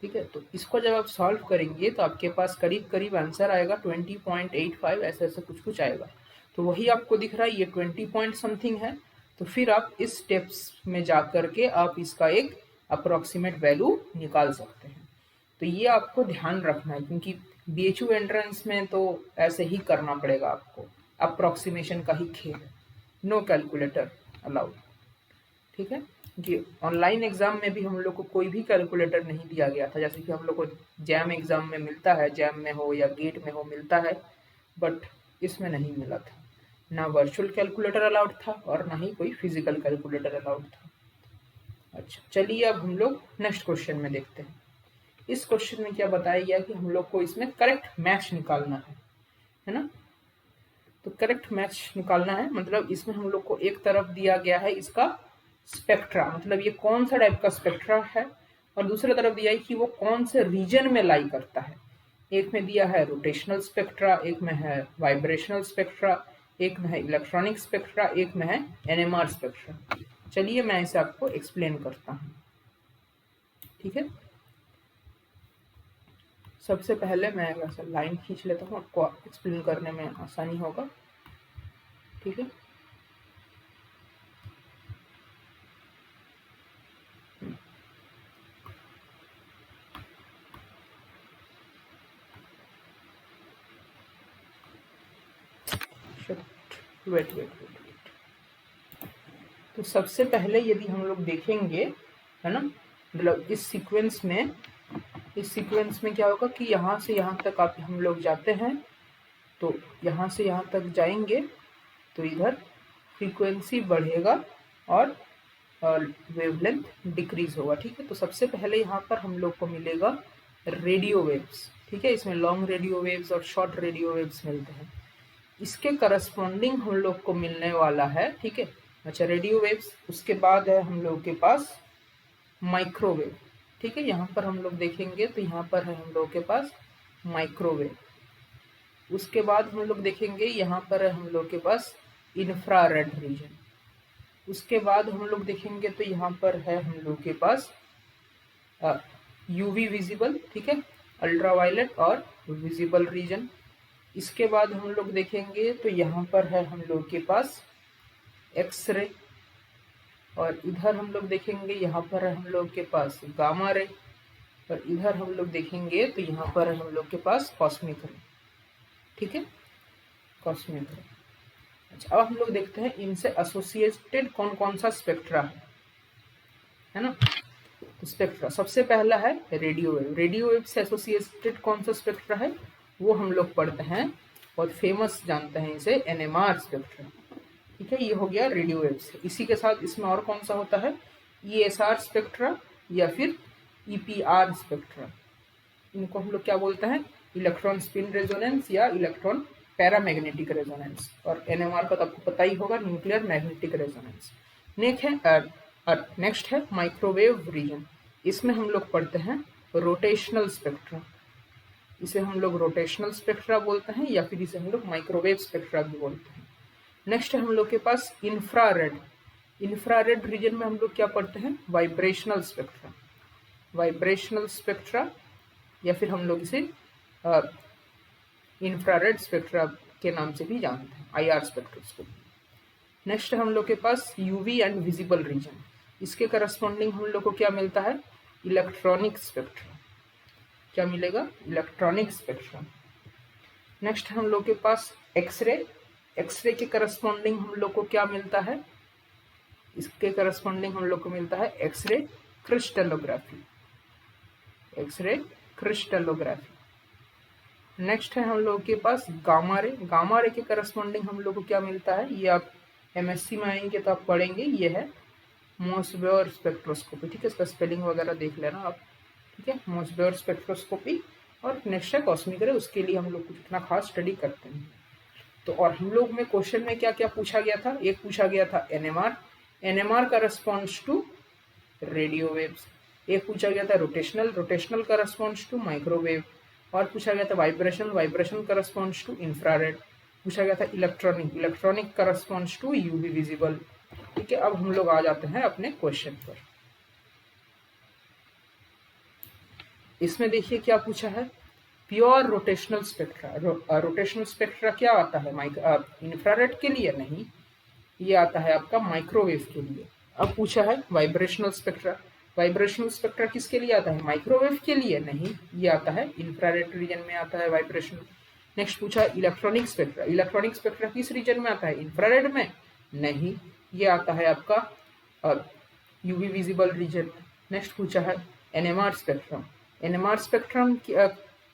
Speaker 1: ठीक है, तो इसको जब आप सॉल्व करेंगे तो आपके पास करीब करीब आंसर आएगा 20.85, ऐसे ऐसे कुछ कुछ आएगा। तो वही आपको दिख रहा है ये 20 पॉइंट समथिंग है, तो फिर आप इस स्टेप्स में जा करके आप इसका एक अप्रोक्सीमेट वैल्यू निकाल सकते हैं। तो ये आपको ध्यान रखना है, क्योंकि बीएचयू एंट्रेंस में तो ऐसे ही करना पड़ेगा आपको, अप्रोक्सीमेशन का ही खेल है, नो कैलकुलेटर अलाउड। ठीक है, कि ऑनलाइन एग्जाम में भी हम लोग को कोई भी कैलकुलेटर नहीं दिया गया था, जैसे कि हम लोग को जैम एग्जाम में मिलता है, जैम में हो या गेट में हो मिलता है, बट इसमें नहीं मिला था। ना वर्चुअल कैलकुलेटर अलाउड था और ना ही कोई फिजिकल कैलकुलेटर अलाउड था। अच्छा, चलिए अब हम लोग नेक्स्ट क्वेश्चन में देखते हैं। इस क्वेश्चन में क्या बताया गया कि हम लोग को इसमें करेक्ट मैच निकालना है ना। तो करेक्ट मैच निकालना है मतलब इसमें हम लोग को एक तरफ दिया गया है इसका स्पेक्ट्रा, मतलब ये कौन सा टाइप का स्पेक्ट्रा है, और दूसरी तरफ दिया है कि वो कौन से रीजन में लाई करता है। एक में दिया है रोटेशनल स्पेक्ट्रा, एक में है वाइब्रेशनल स्पेक्ट्रा, एक में है इलेक्ट्रॉनिक स्पेक्ट्रा, एक में है एनएमआर स्पेक्ट्रा। चलिए मैं इसे आपको एक्सप्लेन करता हूँ। ठीक है, सबसे पहले मैं वैसे लाइन खींच लेता हूँ, आपको एक्सप्लेन करने में आसानी होगा। ठीक है, वेट वेट वेट। तो सबसे पहले यदि हम लोग देखेंगे, है ना, मतलब इस सीक्वेंस में क्या होगा कि यहाँ से यहाँ तक आप हम लोग जाते हैं, तो यहाँ से यहाँ तक जाएंगे तो इधर फ्रीक्वेंसी बढ़ेगा और वेवलेंथ डिक्रीज होगा। ठीक है, तो सबसे पहले यहाँ पर हम लोग को मिलेगा रेडियो वेव्स। ठीक है, इसमें लॉन्ग रेडियो वेव्स और शॉर्ट रेडियो वेव्स मिलते हैं। इसके करस्पॉन्डिंग हम लोग को मिलने वाला है, ठीक है, अच्छा, रेडियो वेव्स। उसके बाद है हम लोग के पास माइक्रोवेव। ठीक है, यहाँ पर हम लोग देखेंगे तो यहाँ पर है हम लोग के पास माइक्रोवेव। उसके बाद हम लोग देखेंगे यहाँ पर है हम लोग के पास इंफ्रारेड रीजन। उसके बाद हम लोग देखेंगे तो यहाँ पर है हम लोग के पास यूवी विजिबल, ठीक है, अल्ट्रावायलेट और विजिबल रीजन। इसके बाद हम लोग देखेंगे तो यहाँ पर है हम लोग के पास एक्सरे, और इधर हम लोग देखेंगे यहाँ पर है हम लोग के पास गामा रे, और इधर हम लोग देखेंगे तो यहाँ पर है हम लोग के पास कॉस्मिक रे। ठीक है, कॉस्मिक रे। अच्छा, अब हम लोग देखते हैं इनसे एसोसिएटेड कौन कौन सा स्पेक्ट्रा है ना। तो स्पेक्ट्रा सबसे पहला है रेडियो वेव। रेडियो वेव से एसोसिएटेड कौन सा स्पेक्ट्रा है वो हम लोग पढ़ते हैं, बहुत फेमस जानते हैं इसे, एनएमआर स्पेक्ट्रा। ठीक है, ये हो गया रेडियो वेव से। इसी के साथ इसमें और कौन सा होता है, ईएसआर स्पेक्ट्रा या फिर ईपीआर स्पेक्ट्रा। इनको हम लोग क्या बोलते हैं, इलेक्ट्रॉन स्पिन रेजोनेंस या इलेक्ट्रॉन पैरामैग्नेटिक रेजोनेंस। और एनएमआर का तो आपको पता ही होगा, न्यूक्लियर मैग्नेटिक रेजोनेंस। नेक्स्ट है माइक्रोवेव रीजन। इसमें हम लोग पढ़ते हैं रोटेशनल स्पेक्ट्रा। इसे हम लोग रोटेशनल स्पेक्ट्रा बोलते हैं या फिर इसे हम लोग माइक्रोवेव स्पेक्ट्रा भी बोलते हैं। नेक्स्ट है हम लोग के पास इंफ्रारेड। इंफ्रारेड रीजन में हम लोग क्या पढ़ते हैं, वाइब्रेशनल स्पेक्ट्रा। वाइब्रेशनल स्पेक्ट्रा या फिर हम लोग इसे इंफ्रारेड स्पेक्ट्रा के नाम से भी जानते हैं, आईआर स्पेक्ट्रोस्कोपी। नेक्स्ट हम लोग के पास यूवी एंड विजिबल रीजन। इसके करस्पॉन्डिंग हम लोग को क्या मिलता है, इलेक्ट्रॉनिक स्पेक्ट्रा। क्या मिलेगा, इलेक्ट्रॉनिक स्पेक्ट्रा। नेक्स्ट हम लोग के पास एक्सरे। एक्सरे के करस्पॉन्डिंग हम लोग को क्या मिलता है, इसके करस्पॉन्डिंग हम लोग को मिलता है X-ray crystallography. X-ray crystallography. Next है हम लोग के पास गामा रे। गामा रे के करस्पॉन्डिंग हम लोग को क्या मिलता है, ये आप एमएससी में आएंगे तो आप पढ़ेंगे, ये है मोसबेयर स्पेक्ट्रोस्कोपी। ठीक है, इसका स्पेलिंग वगैरह देख लेना आप। ठीक है, मोसबेयर स्पेक्ट्रोस्कोपी। और नेक्स्ट है कॉस्मिक रे, उसके लिए हम लोग कुछ इतना खास स्टडी करते हैं। तो और हम लोग में क्वेश्चन में क्या क्या पूछा गया था, एक पूछा गया था एनएमआर। एनएमआर का रेस्पॉन्स टू रेडियो वेव्स। एक पूछा गया था रोटेशनल। रोटेशनल का रेस्पॉन्स टू माइक्रोवेव। और पूछा गया था वाइब्रेशन। वाइब्रेशन का रेस्पॉन्स टू इंफ्रारेड। पूछा गया था इलेक्ट्रॉनिक। इलेक्ट्रॉनिक का रेस्पॉन्स टू यूवी विजिबल। ठीक है, अब हम लोग आ जाते हैं अपने क्वेश्चन पर। इसमें देखिए क्या पूछा है, pure rotational spectra. Rotational spectra क्या आता है, इंफ्रारेड के लिए नहीं, ये आता है आपका माइक्रोवेव के लिए। अब पूछा है वाइब्रेशनल स्पेक्ट्रा। वाइब्रेशनल स्पेक्ट्रा किसके लिए आता है? माइक्रोवेव के लिए नहीं, ये आता है इंफ्रारेड रीजन में आता है वाइब्रेशन। नेक्स्ट पूछा इलेक्ट्रॉनिक स्पेक्ट्रा। इलेक्ट्रॉनिक स्पेक्ट्रा किस रीजन में आता है? इंफ्रारेड में नहीं, ये आता है आपका यूवी विजिबल रीजन। नेक्स्ट पूछा है एनएमआर स्पेक्ट्रम। एनएमआर स्पेक्ट्रम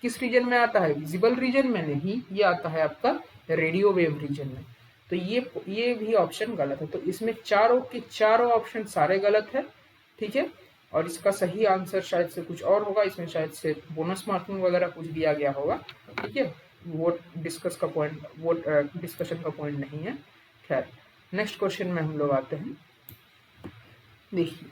Speaker 1: किस रीजन में आता है? विजिबल रीजन में नहीं, ये आता है आपका रेडियो वेव रीजन में। तो ये भी ऑप्शन गलत है। तो इसमें चारों के चारों ऑप्शन सारे गलत है, ठीक है। और इसका सही आंसर शायद से कुछ और होगा, इसमें शायद से बोनस मार्किंग वगैरह कुछ दिया गया होगा, ठीक है। वो डिस्कशन का पॉइंट नहीं है। खैर, नेक्स्ट क्वेश्चन में हम लोग आते हैं। देखिए,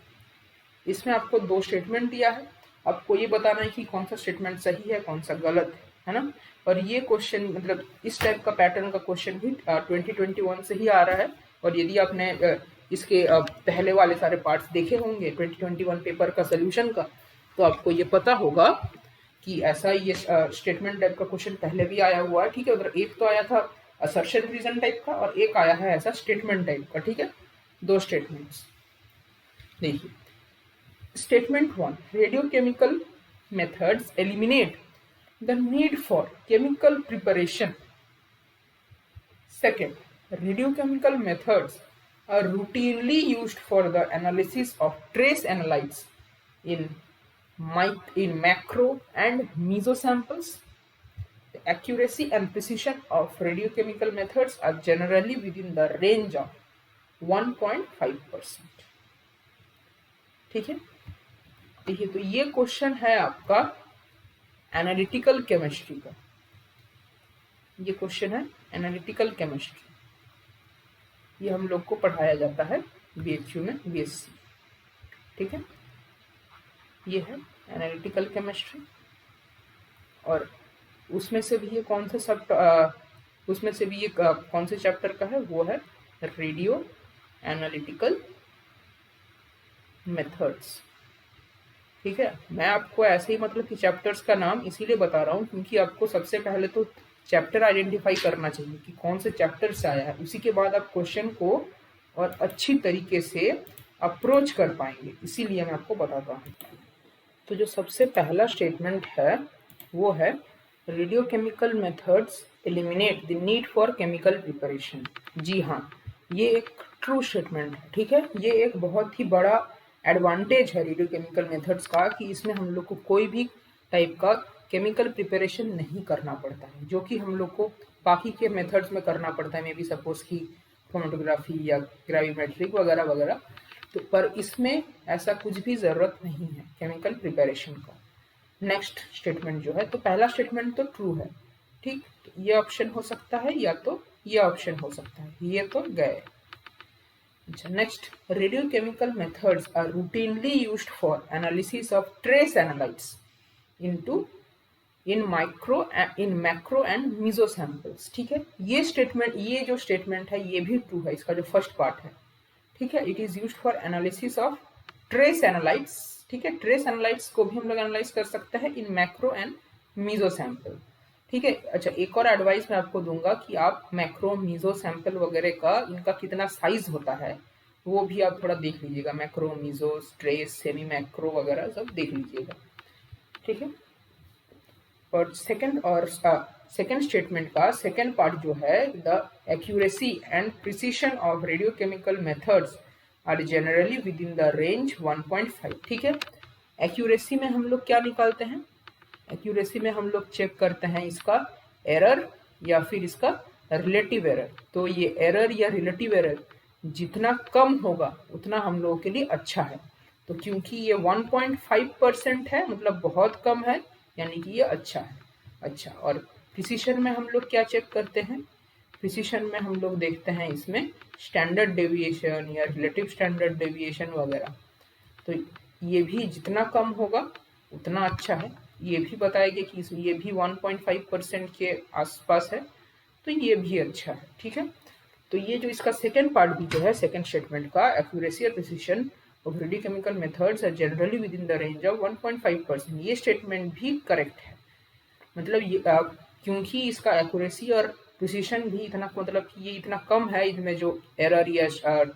Speaker 1: इसमें आपको दो स्टेटमेंट दिया है, आपको ये बताना है कि कौन सा स्टेटमेंट सही है, कौन सा गलत है ना। और ये क्वेश्चन मतलब इस टाइप का पैटर्न का क्वेश्चन भी 2021 से ही आ रहा है। और यदि आपने इसके पहले वाले सारे पार्ट्स देखे होंगे 2021 पेपर का सोल्यूशन का, तो आपको ये पता होगा कि ऐसा ये स्टेटमेंट टाइप का क्वेश्चन पहले भी आया हुआ है, ठीक है। उधर एक तो आया था असर्शन रीजन टाइप का और एक आया है ऐसा स्टेटमेंट टाइप का, ठीक है। दो स्टेटमेंट्स देखिए। Statement 1. Radiochemical methods eliminate the need for chemical preparation. Second, radiochemical methods are routinely used for the analysis of trace analytes in macro and meso samples. The accuracy and precision of radiochemical methods are generally within the range of 1.5%. ठीक है। देखिए, तो ये क्वेश्चन है आपका एनालिटिकल केमिस्ट्री का। ये क्वेश्चन है एनालिटिकल केमिस्ट्री, ये हम लोग को पढ़ाया जाता है बीएचयू में, बीएससी, ठीक है। ये है एनालिटिकल केमिस्ट्री। और उसमें से भी ये कौन से उसमें से भी ये कौन से चैप्टर का है? वो है रेडियो एनालिटिकल मेथड्स, ठीक है। मैं आपको ऐसे ही मतलब कि चैप्टर्स का नाम इसीलिए बता रहा हूँ क्योंकि आपको सबसे पहले तो चैप्टर आइडेंटिफाई करना चाहिए कि कौन से चैप्टर से आया है, उसी के बाद आप क्वेश्चन को और अच्छी तरीके से अप्रोच कर पाएंगे, इसीलिए मैं आपको बताता हूँ। तो जो सबसे पहला स्टेटमेंट है वो है radiochemical methods eliminate the need for chemical preparation. जी हाँ, ये एक ट्रू स्टेटमेंट है, ठीक है। ये एक बहुत ही बड़ा एडवांटेज है रेडियोकेमिकल मेथड्स का कि इसमें हम लोग को कोई भी टाइप का केमिकल प्रिपरेशन नहीं करना पड़ता है, जो कि हम लोग को बाकी के मेथड्स में करना पड़ता है, मे बी सपोज की क्रोमेटोग्राफी या ग्रेविमेट्रिक वगैरह वगैरह। तो पर इसमें ऐसा कुछ भी ज़रूरत नहीं है केमिकल प्रिपरेशन का। नेक्स्ट स्टेटमेंट जो है, तो पहला स्टेटमेंट तो ट्रू है, ठीक। तो ये ऑप्शन हो सकता है या तो ये ऑप्शन हो सकता है, ये तो गए। अच्छा, next, radiochemical methods are routinely used for analysis of trace analytes in macro and meso samples, ठीक है। ये स्टेटमेंट, ये जो स्टेटमेंट है ये भी ट्रू है, इसका जो फर्स्ट पार्ट है, ठीक है। It is used for analysis of trace analytes, ठीक है। ट्रेस एनालाइट्स को भी हम लोग एनालाइज कर सकते हैं in macro and meso sample, ठीक है। अच्छा, एक और एडवाइस मैं आपको दूंगा कि आप मैक्रो मीजो सैंपल वगैरह का इनका कितना साइज होता है वो भी आप थोड़ा देख लीजिएगा। Macro, meso, trace, semi macro वगैरह सब देख लीजिएगा, ठीक है। और सेकेंड स्टेटमेंट का सेकेंड पार्ट जो है, the accuracy and precision of radiochemical methods are generally within the range 1.5, ठीक है। एक्यूरेसी में हम लोग क्या निकालते हैं? एक्यूरेसी में हम लोग चेक करते हैं इसका एरर या फिर इसका रिलेटिव एरर। तो ये एरर या रिलेटिव एरर जितना कम होगा उतना हम लोगों के लिए अच्छा है। तो क्योंकि ये 1.5% है, मतलब बहुत कम है, यानी कि ये अच्छा है। अच्छा, और प्रिसीशन में हम लोग क्या चेक करते हैं? प्रिसीशन में हम लोग देखते हैं इसमें स्टैंडर्ड डेविएशन या रिलेटिव स्टैंडर्ड डेविएशन वगैरह। तो ये भी जितना कम होगा उतना अच्छा है। ये भी बताएगा कि ये भी 1.5% के आसपास है, तो ये भी अच्छा है, ठीक है। तो ये जो इसका सेकेंड पार्ट भी जो है सेकेंड स्टेटमेंट का, एक्यूरेसी और precision of radiochemical methods are generally within the range of 1.5%, ये स्टेटमेंट भी करेक्ट है। मतलब ये क्योंकि इसका एक्यूरेसी और प्रिसीशन भी इतना, मतलब कि ये इतना कम है इसमें जो एरर या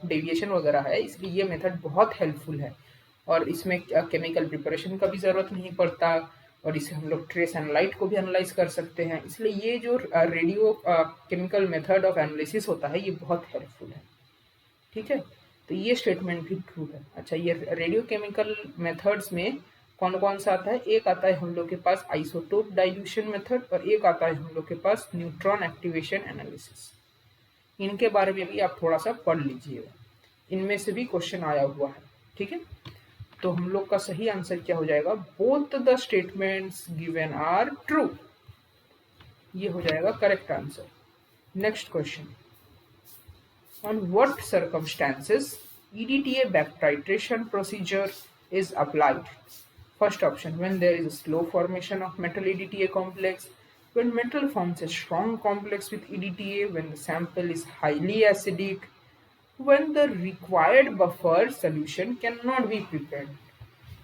Speaker 1: डेविएशन वगैरह है, इसलिए ये मेथड बहुत हेल्पफुल है। और इसमें केमिकल प्रिपरेशन का भी ज़रूरत नहीं पड़ता, और इसे हम लोग ट्रेस एनालाइट को भी एनालाइज कर सकते हैं। इसलिए ये जो radio chemical method of analysis होता है, ये बहुत हेल्पफुल है। ठीक है, तो ये स्टेटमेंट भी ट्रू है। अच्छा, ये रेडियो केमिकल मेथड्स में कौन कौन सा आता है? एक आता है हम लोग के पास आइसोटोप डाइल्यूशन मेथड, और एक आता है हम लोग के पास न्यूट्रॉन एक्टिवेशन एनालिसिस। इनके बारे में भी आप थोड़ा सा पढ़ लीजिएगा, इनमें से भी क्वेश्चन आया हुआ है। ठीक है, तो हम लोग का सही आंसर क्या हो जाएगा? Both the statements given are true, ये हो जाएगा correct answer. Next question, on what circumstances EDTA back titration procedure is applied? First option, when there is a slow formation of metal EDTA complex, when metal forms a strong complex with EDTA, when the sample is highly acidic, when the required buffer solution cannot be prepared.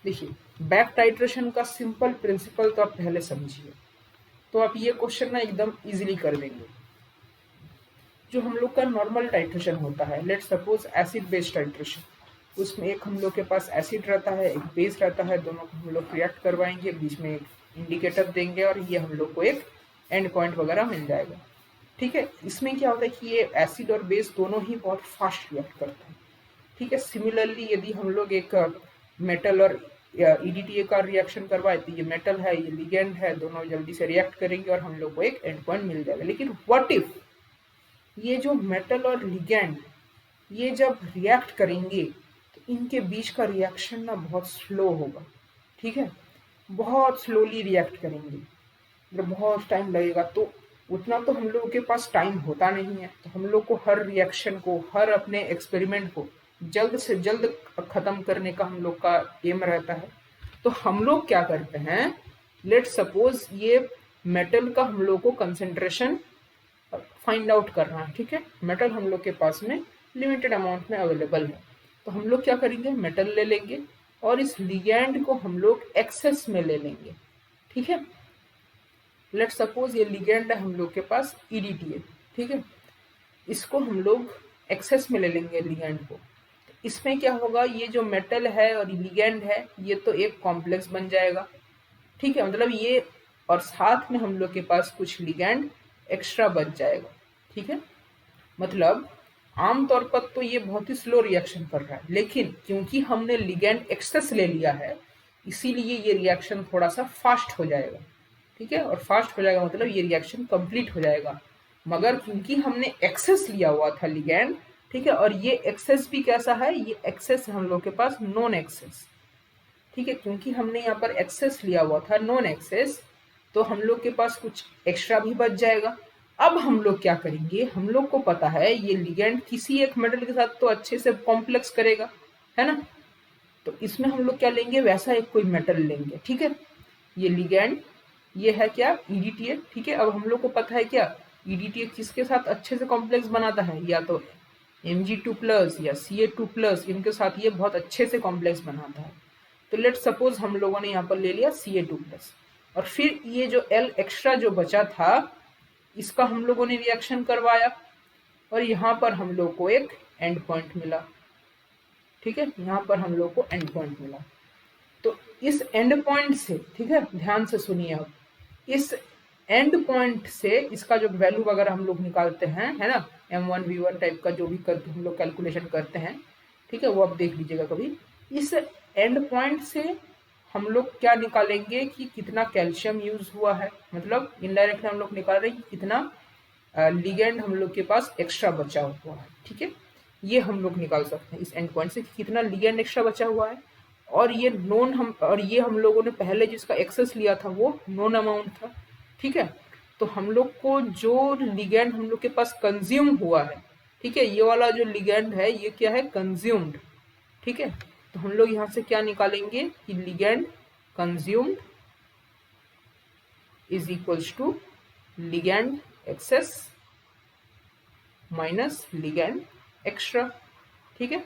Speaker 1: देखिए, बैक टाइट्रेशन का सिंपल प्रिंसिपल तो आप पहले समझिए, तो आप ये क्वेश्चन ना एकदम इजीली कर देंगे। जो हम लोग का नॉर्मल टाइट्रेशन होता है, let suppose acid base titration, उसमें एक हम लोग के पास एसिड रहता है, एक बेस रहता है, दोनों को हम लोग रिएक्ट करवाएंगे, बीच में एक इंडिकेटर देंगे, और ये हम लोग को एक एंड पॉइंट वगैरह मिल जाएगा। ठीक है, इसमें क्या होता है कि ये एसिड और बेस दोनों ही बहुत फास्ट रिएक्ट करते हैं। ठीक है, सिमिलरली यदि हम लोग एक मेटल और EDTA का रिएक्शन करवाए, तो ये मेटल है, ये लिगेंड है, दोनों जल्दी से रिएक्ट करेंगे और हम लोग को एक एंड पॉइंट मिल जाएगा। लेकिन व्हाट इफ ये जो मेटल और लिगेंड ये जब रिएक्ट करेंगे, तो इनके बीच का रिएक्शन ना बहुत स्लो होगा। ठीक है, बहुत स्लोली रिएक्ट करेंगे, मतलब बहुत टाइम लगेगा। तो उतना तो हम लोगों के पास टाइम होता नहीं है, तो हम लोग को हर रिएक्शन को, हर अपने एक्सपेरिमेंट को जल्द से जल्द खत्म करने का हम लोग का एम रहता है। तो हम लोग क्या करते हैं, लेट सपोज ये मेटल का हम लोग को कंसेंट्रेशन फाइंड आउट करना है। ठीक है, मेटल हम लोग के पास में लिमिटेड अमाउंट में अवेलेबल है, तो हम लोग क्या करेंगे, मेटल ले लेंगे और इस लिगैंड को हम लोग एक्सेस में ले लेंगे। ठीक है, लेट सपोज ये लिगैंड है हम लोग के पास EDTA। ठीक है, इसको हम लोग एक्सेस में ले लेंगे लिगैंड को। तो इसमें क्या होगा, ये जो मेटल है और लिगैंड है, ये तो एक कॉम्प्लेक्स बन जाएगा। ठीक है, मतलब ये, और साथ में हम लोग के पास कुछ लिगैंड एक्स्ट्रा बच जाएगा। ठीक है, मतलब आमतौर पर तो ये बहुत ही स्लो रिएक्शन कर रहा है, लेकिन क्योंकि हमने लिगैंड एक्सेस ले लिया है, इसीलिए ये रिएक्शन थोड़ा सा फास्ट हो जाएगा। ठीक है, और फास्ट हो जाएगा मतलब ये रिएक्शन कंप्लीट हो जाएगा। मगर क्योंकि हमने एक्सेस लिया हुआ था लिगैंड, ठीक है, और ये एक्सेस भी कैसा है, ये एक्सेस हम लोग के पास नॉन एक्सेस। ठीक है, क्योंकि हमने यहाँ पर एक्सेस लिया हुआ था नॉन एक्सेस, तो हम लोग के पास कुछ एक्स्ट्रा भी बच जाएगा। अब हम लोग क्या करेंगे, हम लोग को पता है ये लिगैंड किसी एक मेटल के साथ तो अच्छे से कॉम्प्लेक्स करेगा, है ना। तो इसमें हम लोग क्या लेंगे, वैसा एक कोई मेटल लेंगे। ठीक है, ये लिगैंड ये है क्या, EDTA। ठीक है, अब हम लोग को पता है क्या, EDTA किसके साथ अच्छे से कॉम्प्लेक्स बनाता है, या तो Mg2+ या Ca2+, इनके साथ ये बहुत अच्छे से कॉम्प्लेक्स बनाता है। तो लेट सपोज हम लोगों ने यहाँ पर ले लिया Ca2+, और फिर ये जो L एक्स्ट्रा जो बचा था, इसका हम लोगों ने रिएक्शन करवाया, और यहाँ पर हम लोग को एक एंड पॉइंट मिला। ठीक है, यहाँ पर हम लोग को एंड पॉइंट मिला। तो इस एंड पॉइंट से, ठीक है, ध्यान से सुनिए, अब इस एंड पॉइंट से इसका जो वैल्यू वगैरह हम लोग निकालते हैं, है ना, M1 V1 टाइप का जो भी करके हम लोग कैलकुलेशन करते हैं, ठीक है, वो आप देख लीजिएगा कभी। इस एंड पॉइंट से हम लोग क्या निकालेंगे कि कितना कैल्शियम यूज हुआ है, मतलब इनडायरेक्टली हम लोग निकाल रहे हैं कि कितना लिगेंड हम लोग के पास एक्स्ट्रा बचा हुआ है। ठीक है, ये हम लोग निकाल सकते हैं इस एंड पॉइंट से कितना लिगेंड एक्स्ट्रा बचा हुआ है। और ये हम लोगों ने पहले जिसका एक्सेस लिया था वो नॉन अमाउंट था। ठीक है, तो हम लोग को जो लिगेंड हम लोग के पास कंज्यूम हुआ है, ठीक है, ये वाला जो लिगेंड है ये क्या है, कंज्यूम्ड। ठीक है, तो हम लोग यहाँ से क्या निकालेंगे कि ligand consumed is equals to ligand excess minus ligand extra. ठीक है,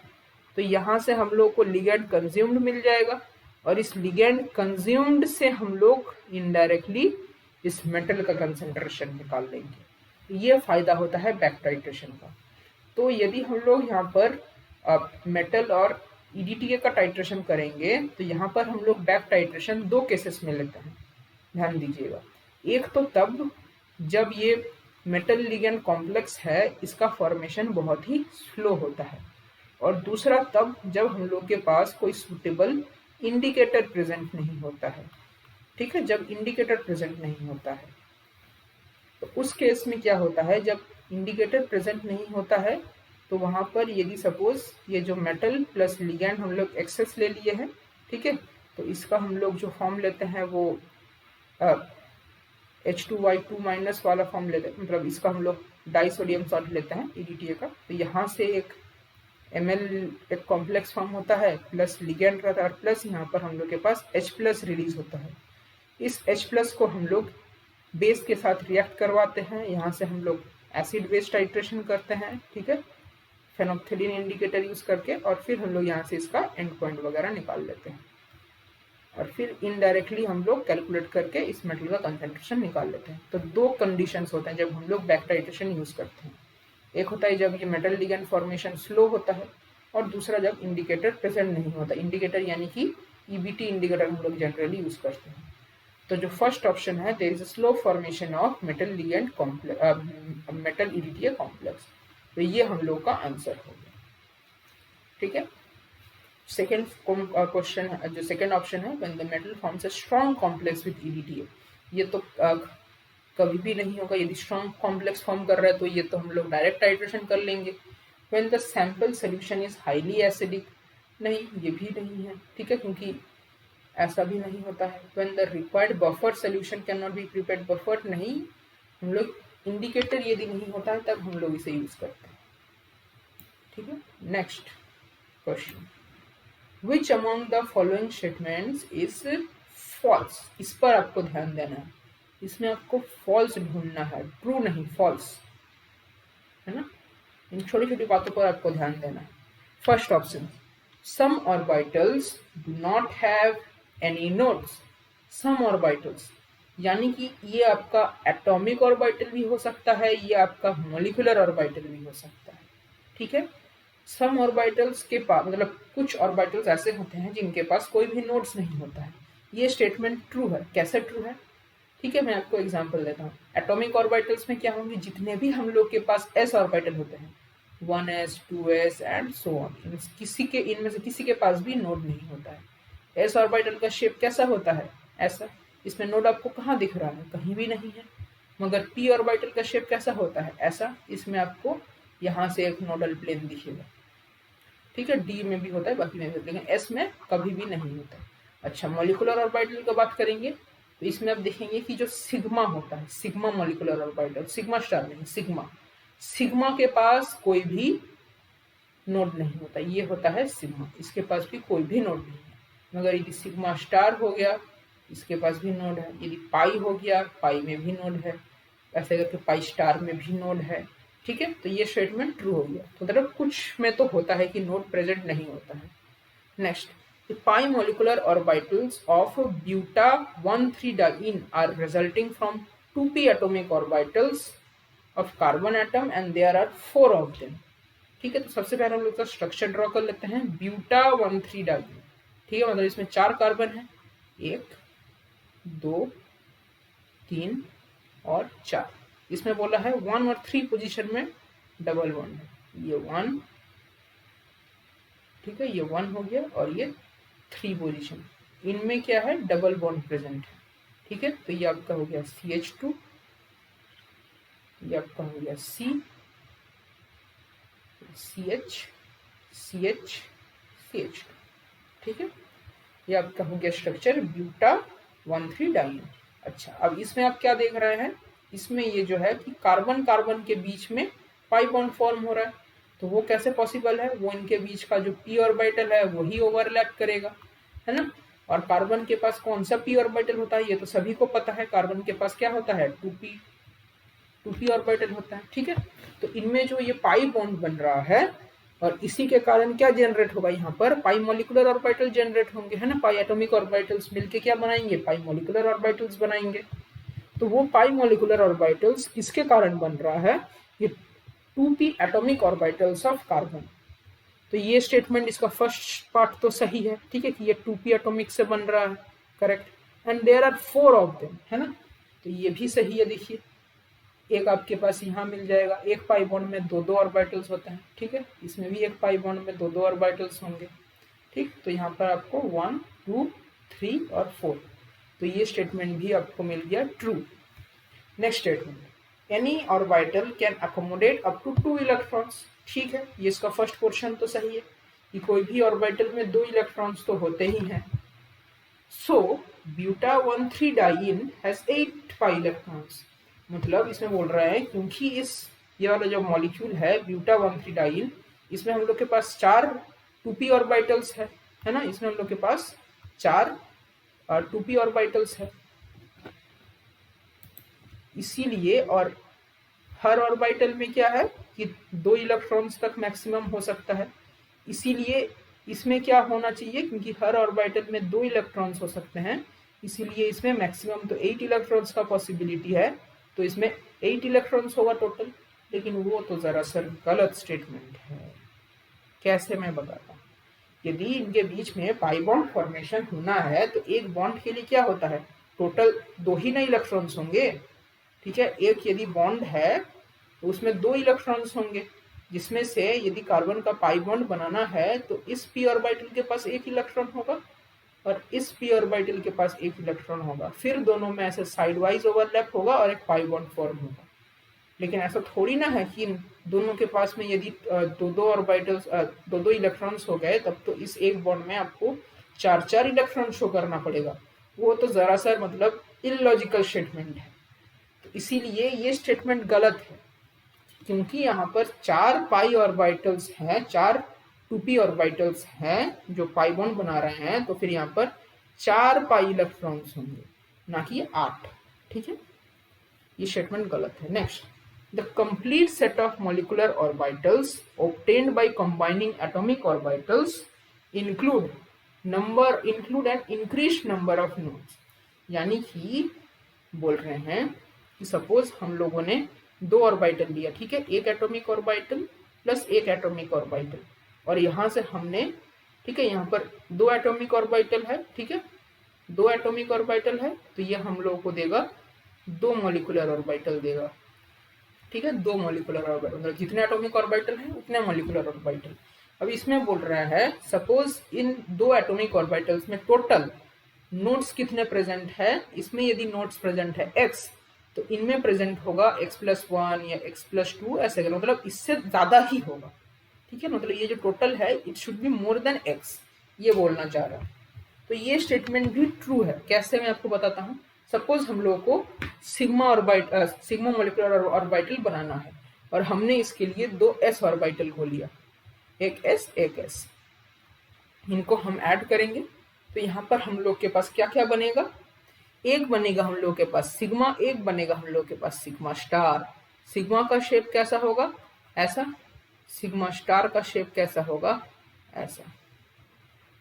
Speaker 1: तो यहाँ से हम लोग को लिगेंड कंज्यूम्ड मिल जाएगा, और इस लिगेंड कंज्यूम्ड से हम लोग इनडायरेक्टली इस मेटल का कंसेंट्रेशन निकाल लेंगे। ये फायदा होता है बैक टाइट्रेशन का। तो यदि हम लोग यहाँ पर मेटल और ईडीटीए का टाइट्रेशन करेंगे तो यहाँ पर हम लोग बैक टाइट्रेशन 2 केसेस में लेते हैं, ध्यान दीजिएगा। एक तो तब जब ये मेटल लिगेंड कॉम्प्लेक्स है इसका फॉर्मेशन बहुत ही स्लो होता है, और दूसरा तब जब हम लोग के पास कोई सुटेबल इंडिकेटर प्रेजेंट नहीं होता है। ठीक है, जब इंडिकेटर प्रेजेंट नहीं होता है तो उस केस में क्या होता है, जब इंडिकेटर प्रेजेंट नहीं होता है तो वहां पर यदि सपोज ये जो मेटल प्लस लिगैंड हम लोग एक्सेस ले लिए हैं, ठीक है, तो इसका हम लोग जो फॉर्म लेते हैं वो H2Y2 माइनस वाला फॉर्म लेते हैं, मतलब इसका हम लोग डाइसोडियम सॉल्ट लेते हैं EDTA का। तो यहाँ से एक Ml एक कॉम्प्लेक्स फॉर्म होता है, प्लस लिगैंड रहता है, और प्लस यहाँ पर हम लोग के पास H प्लस रिलीज होता है। इस H प्लस को हम लोग बेस के साथ रिएक्ट करवाते हैं, यहाँ से हम लोग एसिड बेस टाइट्रेशन करते हैं, ठीक है, फेनोप्थेलिन इंडिकेटर यूज करके, और फिर हम लोग यहाँ से इसका एंड पॉइंट वगैरह निकाल लेते हैं, और फिर इनडायरेक्टली हम लोग कैलकुलेट करके इस मेटल का कंसेंट्रेशन निकाल लेते हैं। तो 2 कंडीशंस होते हैं जब हम लोग बैक टाइट्रेशन यूज करते हैं। एक होता है जब ये मेटल लिगेंड फॉर्मेशन स्लो होता है, और दूसरा जब इंडिकेटर प्रेजेंट नहीं होता। इंडिकेटर यानी कि ईबीटी इंडिकेटर हम लोग जनरली यूज करते हैं। तो जो फर्स्ट ऑप्शन है, there is a slow formation of metal ligand complex, metal EDTA complex. तो ये हम लोग का आंसर हो गया, ठीक है। सेकेंड क्वेश्चन जो सेकेंड ऑप्शन है, when the metal forms a strong complex with EDTA, ये तो कभी भी नहीं होगा। यदि स्ट्रॉन्ग कॉम्प्लेक्स फॉर्म कर रहा है तो ये तो हम लोग डायरेक्ट टाइट्रेशन कर लेंगे। When the sample solution is highly acidic, नहीं, ये भी नहीं है, ठीक है, क्योंकि ऐसा भी नहीं होता है। When the required buffer solution can not be prepared, buffer नहीं, हम लोग इंडिकेटर यदि नहीं होता है तब हम लोग इसे यूज करते हैं, ठीक है। Next question, which among the following statements is false. इस पर आपको ध्यान देना है, इसमें आपको फॉल्स ढूंढना है, ट्रू नहीं, फॉल्स, है ना। इन छोटी छोटी बातों पर आपको ध्यान देना है। First option, some orbitals do not have any nodes। some orbitals यानी कि ये आपका एटॉमिक ऑर्बिटल भी हो सकता है, ये आपका मॉलिक्यूलर ऑर्बिटल भी हो सकता है, ठीक है। सम ऑर्बिटल्स के पास, मतलब कुछ ऑर्बिटल्स ऐसे होते हैं जिनके पास कोई भी नोड्स नहीं होता है। ये स्टेटमेंट ट्रू है। कैसे ट्रू है, ठीक है, मैं आपको एग्जांपल देता हूँ। एटॉमिक ऑर्बिटल्स में क्या होंगे, जितने भी हम लोग के पास s ऑर्बिटल होते हैं, 1s 2s and so on, इनमें से किसी के पास भी नोड नहीं होता है। s ऑर्बिटल का शेप कैसा होता है, ऐसा। इसमें नोड आपको कहाँ दिख रहा है, कहीं भी नहीं है। मगर p ऑर्बिटल का शेप कैसा होता है, ऐसा। इसमें आपको यहाँ से एक नोडल प्लेन दिखेगा, ठीक है। d में भी होता है, बाकी में भी होता है, लेकिन s में कभी भी नहीं होता। अच्छा, मॉलिक्यूलर ऑर्बिटल की बात करेंगे तो इसमें आप देखेंगे कि जो सिग्मा होता है, sigma molecular orbital, sigma star नहीं, सिग्मा, सिग्मा के पास कोई भी नोड नहीं होता, ये होता है सिग्मा, इसके पास भी कोई भी नोड नहीं है। मगर यदि सिग्मा स्टार हो गया, इसके पास भी नोड है। यदि पाई हो गया, पाई में भी नोड है, ऐसे करके पाई स्टार में भी नोड है, ठीक है। तो ये स्टेटमेंट ट्रू हो गया। तो मतलब कुछ में तो होता है कि नोड प्रेजेंट नहीं होता है। Next, the pi molecular orbitals of buta-1,3-diene are resulting from 2p atomic orbitals of carbon atom and there are 4 of them, ठीक है। तो सबसे पहले हम लोग का स्ट्रक्चर ड्रॉ कर लेते हैं। buta-1,3-diene, ठीक है, मतलब इसमें 4 कार्बन है, 1 2 3 और 4। इसमें बोला है 1 और 3 पोजीशन में डबल बॉन्ड है, ये 1, ठीक है, ये 1 हो गया, और ये 3 पोजीशन, इनमें क्या है, डबल बॉन्ड प्रेजेंट है, ठीक है। तो ये आपका हो गया CH2, ये आपका हो गया C, CH CH CH2, ठीक है। ये आपका हो गया स्ट्रक्चर buta-1,3-diene। अच्छा, अब इसमें आप क्या देख रहे हैं, इसमें ये जो है कि कार्बन कार्बन के बीच में पाई बॉन्ड फॉर्म हो रहा है। तो वो कैसे पॉसिबल है, वो इनके बीच का जो p ऑर्बिटल है वही ओवरलैप करेगा, है ना। और कार्बन के पास कौन सा p ऑर्बिटल होता है, ये तो सभी को पता है, कार्बन के पास क्या होता है, 2p ऑर्बिटल होता है, ठीक है। तो इनमें जो ये पाई बॉन्ड बन रहा है, और इसी के कारण क्या जनरेट होगा, यहाँ पर पाई मॉलिक्यूलर ऑर्बिटल जनरेट होंगे, है ना। पाई एटॉमिक ऑर्बिटल्स मिलके क्या बनाएंगे, पाई मॉलिक्यूलर ऑर्बिटल्स बनाएंगे। तो वो पाई मोलिकुलर ऑर्बिटल्स किसके कारण बन रहा है, ये 2p atomic orbitals of carbon. तो ये स्टेटमेंट इसका फर्स्ट पार्ट तो सही है, ठीक है, कि ये 2p एटॉमिक से बन रहा है, correct. And there are 4 of them, है ना, तो ये भी सही है। देखिए एक आपके पास यहाँ मिल जाएगा, एक पाई बॉन्ड में दो दो ऑर्बिटल्स होते हैं, ठीक है, इसमें भी एक पाई बॉन्ड में दो दो ऑर्बिटल्स होंगे, ठीक। तो यहाँ पर आपको 1 2 3 और 4, तो ये स्टेटमेंट भी आपको मिल गया true. Next statement, any orbital can accommodate up to 2 electrons, ठीक है, ये इसका फर्स्ट पोर्शन तो सही है कि कोई भी ऑर्बिटल में 2 इलेक्ट्रॉन्स तो होते ही हैं। So buta 1,3 diene has 8 pi electrons, मतलब इसमें बोल रहा है क्योंकि ये वाला जो मॉलिक्यूल है ब्यूटा 1,3 डाइन, इसमें हम लोग के पास 4 2p ऑर्बिटल्स है ना, इसमें हम लोग के पास 4 2p ऑर्बिटल्स है, इसीलिए, और हर ऑर्बिटल में क्या है कि 2 इलेक्ट्रॉन्स तक मैक्सिमम हो सकता है, इसीलिए इसमें क्या होना चाहिए, क्योंकि हर ऑर्बिटल में 2 इलेक्ट्रॉन्स हो सकते हैं, इसीलिए इसमें मैक्सिमम तो 8 इलेक्ट्रॉन्स का पॉसिबिलिटी है, तो इसमें 8 इलेक्ट्रॉन्स होगा टोटल। लेकिन वो तो जरा सर गलत स्टेटमेंट है, कैसे मैं बताता हूँ। यदि इनके बीच में पाई बॉन्ड फॉर्मेशन होना है तो एक बॉन्ड के लिए क्या होता है, टोटल 2 ही ना इलेक्ट्रॉन्स होंगे, ठीक है। एक यदि बॉन्ड है तो उसमें 2 इलेक्ट्रॉन्स होंगे, जिसमें से यदि कार्बन का पाई बॉन्ड बनाना है तो इस p ऑर्बिटल के पास 1 इलेक्ट्रॉन होगा और इस p ऑर्बिटल के पास 1 इलेक्ट्रॉन होगा, फिर दोनों में ऐसे साइड वाइज ओवरलैप होगा और एक पाई बॉन्ड फॉर्म होगा। लेकिन ऐसा थोड़ी ना है कि इन दोनों के पास में यदि दो दो ऑर्बिटल्स दो दो इलेक्ट्रॉन्स हो गए तब तो इस एक बॉन्ड में आपको 4 इलेक्ट्रॉन शो करना पड़ेगा, वो तो जरा सा मतलब इलॉजिकल स्टेटमेंट है। तो इसीलिए ये स्टेटमेंट गलत है, क्योंकि यहाँ पर 4 पाई ऑर्बिटल्स हैं, 4 2p ऑर्बिटल्स हैं जो पाई बॉन्ड बना रहे हैं, तो फिर यहाँ पर 4 पाई इलेक्ट्रॉन्स होंगे, ना कि 8, ठीक है, ये स्टेटमेंट गलत है। Next, the complete set of molecular orbitals obtained by combining atomic orbitals include an increased number of nodes, यानी कि बोल रहे हैं कि सपोज हम लोगों ने 2 ऑर्बिटल लिया, ठीक है, एक एटॉमिक ऑर्बिटल प्लस एक एटॉमिक ऑर्बिटल, और यहाँ से हमने, ठीक है, यहाँ पर 2 एटॉमिक ऑर्बिटल है, ठीक है, 2 एटॉमिक ऑर्बिटल है, तो ये हम लोगों को देगा 2 मोलिकुलर ऑर्बिटल देगा, ठीक है, 2 मोलिकुलर ऑर्बिटल, मतलब जितने एटॉमिक ऑर्बिटल है उतने मोलिकुलर ऑर्बिटल। अब इसमें बोल रहा है सपोज इन 2 एटॉमिक ऑर्बिटल्स में टोटल नोड्स कितने प्रेजेंट है, इसमें यदि नोड्स प्रेजेंट है x, तो इनमें प्रेजेंट होगा x+1 या x+2, ऐसे मतलब इससे ज्यादा ही होगा, ठीक है, मतलब ये जो टोटल है it should be more than x, ये बोलना चाह रहा है। तो ये स्टेटमेंट भी ट्रू है, कैसे मैं आपको बताता हूँ। सपोज हम लोगों को सिग्मा मोलिकुलर ऑर्बिटल बनाना है और हमने इसके लिए 2 s ऑर्बिटल को लिया, एक s, इनको हम ऐड करेंगे, तो यहाँ पर हम लोग के पास क्या क्या बनेगा, एक बनेगा हम लोग के पास सिग्मा, एक बनेगा हम लोग के पास सिग्मा स्टार। सिग्मा का शेप कैसा होगा, ऐसा, सिग्मा स्टार का शेप कैसा होगा, ऐसा,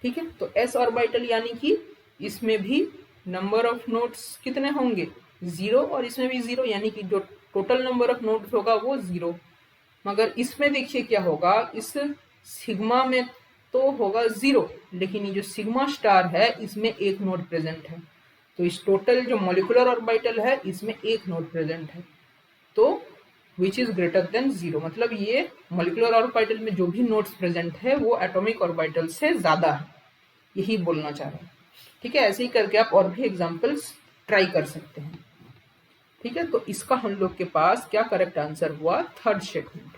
Speaker 1: ठीक है। तो s ऑर्बिटल यानी कि इसमें भी नंबर ऑफ नोड्स कितने होंगे, 0, और इसमें भी 0, यानी कि जो टोटल नंबर ऑफ नोड्स होगा वो 0। मगर इसमें देखिए क्या होगा, इस सिग्मा में तो होगा 0, लेकिन ये जो सिग्मा स्टार है इसमें एक नोड प्रेजेंट है, तो इस टोटल जो मोलिकुलर ऑर्बिटल है इसमें एक नोड प्रेजेंट है, तो विच इज ग्रेटर देन 0, मतलब ये मोलिकुलर ऑर्बिटल में जो भी नोड्स प्रेजेंट है वो एटॉमिक ऑर्बिटल से ज्यादा है, यही बोलना चाह रहे हैं, ठीक है। ऐसे ही करके आप और भी एग्जांपल्स ट्राई कर सकते हैं, ठीक है। तो इसका हम लोग के पास क्या करेक्ट आंसर हुआ, थर्ड स्टेटमेंट।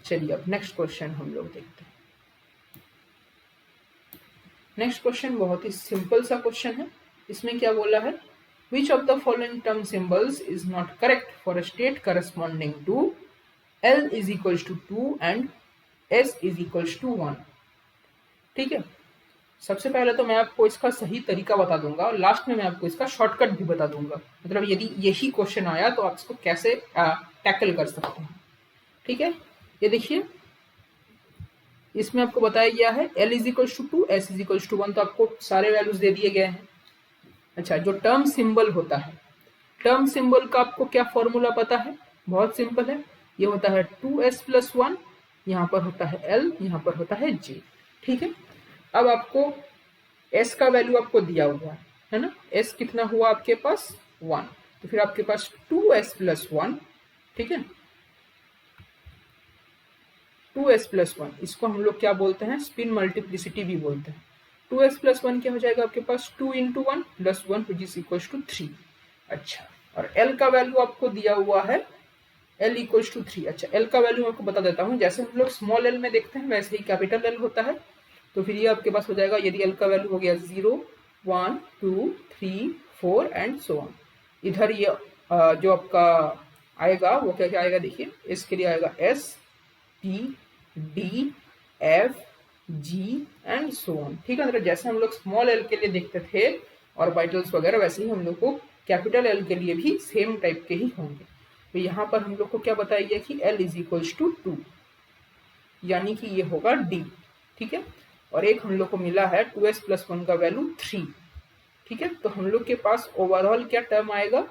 Speaker 1: चलिए अब नेक्स्ट क्वेश्चन हम लोग देखते हैं। नेक्स्ट क्वेश्चन बहुत ही सिंपल सा क्वेश्चन है, इसमें क्या बोला है, which of the following term symbols is not correct for a state corresponding to L is equals to 2 and S is equals to 1, ठीक है। सबसे पहले तो मैं आपको इसका सही तरीका बता दूंगा और लास्ट में मैं आपको इसका शॉर्टकट भी बता दूंगा, मतलब यदि यही क्वेश्चन आया तो आप इसको कैसे टैकल कर सकते हैं, ठीक है। ये देखिए इसमें आपको बताया गया है L is equals to 2, S is equals to 1, तो आपको सारे वैल्यूज दे दिए गए हैं। अच्छा, जो टर्म सिंबल होता है टर्म सिंबल का आपको क्या फॉर्मूला पता है? बहुत सिंपल है, ये होता है 2s + 1, यहाँ पर होता है l, यहाँ पर होता है j। ठीक है, अब आपको s का वैल्यू आपको दिया हुआ है ना, s कितना हुआ आपके पास 1, तो फिर आपके पास 2s + 1, ठीक है, 2s + 1, इसको हम लोग क्या बोलते हैं, स्पिन मल्टीप्लिसिटी भी बोलते हैं। 2s + 1 क्या हो जाएगा आपके पास, 2 × 1 + 1 विच इज इक्वल टू 3। अच्छा, और l का वैल्यू आपको दिया हुआ है l = 3। अच्छा, l का वैल्यू आपको बता देता हूँ, जैसे हम लोग स्मॉल l में देखते हैं वैसे ही कैपिटल L होता है। तो फिर ये आपके पास हो जाएगा, यदि l का वैल्यू हो गया 0, 1, 2, 3, 4 एंड सो ऑन। इधर ये जो आपका आएगा वो क्या क्या आएगा, देखिए इसके लिए आएगा S, T, D, F, G and so on. ठीक है, मतलब जैसे हम लोग स्मॉल l के लिए देखते थे ऑर्बिटल्स वगैरह, वैसे ही हम लोग को कैपिटल L के लिए भी सेम टाइप के ही होंगे। तो यहाँ पर हम लोग को क्या बताया गया कि L = 2, यानी कि ये होगा D। ठीक है, और एक हम लोग को मिला है 2s + 1 का वैल्यू 3। ठीक है, तो हम लोग के पास ओवरऑल क्या टर्म आएगा,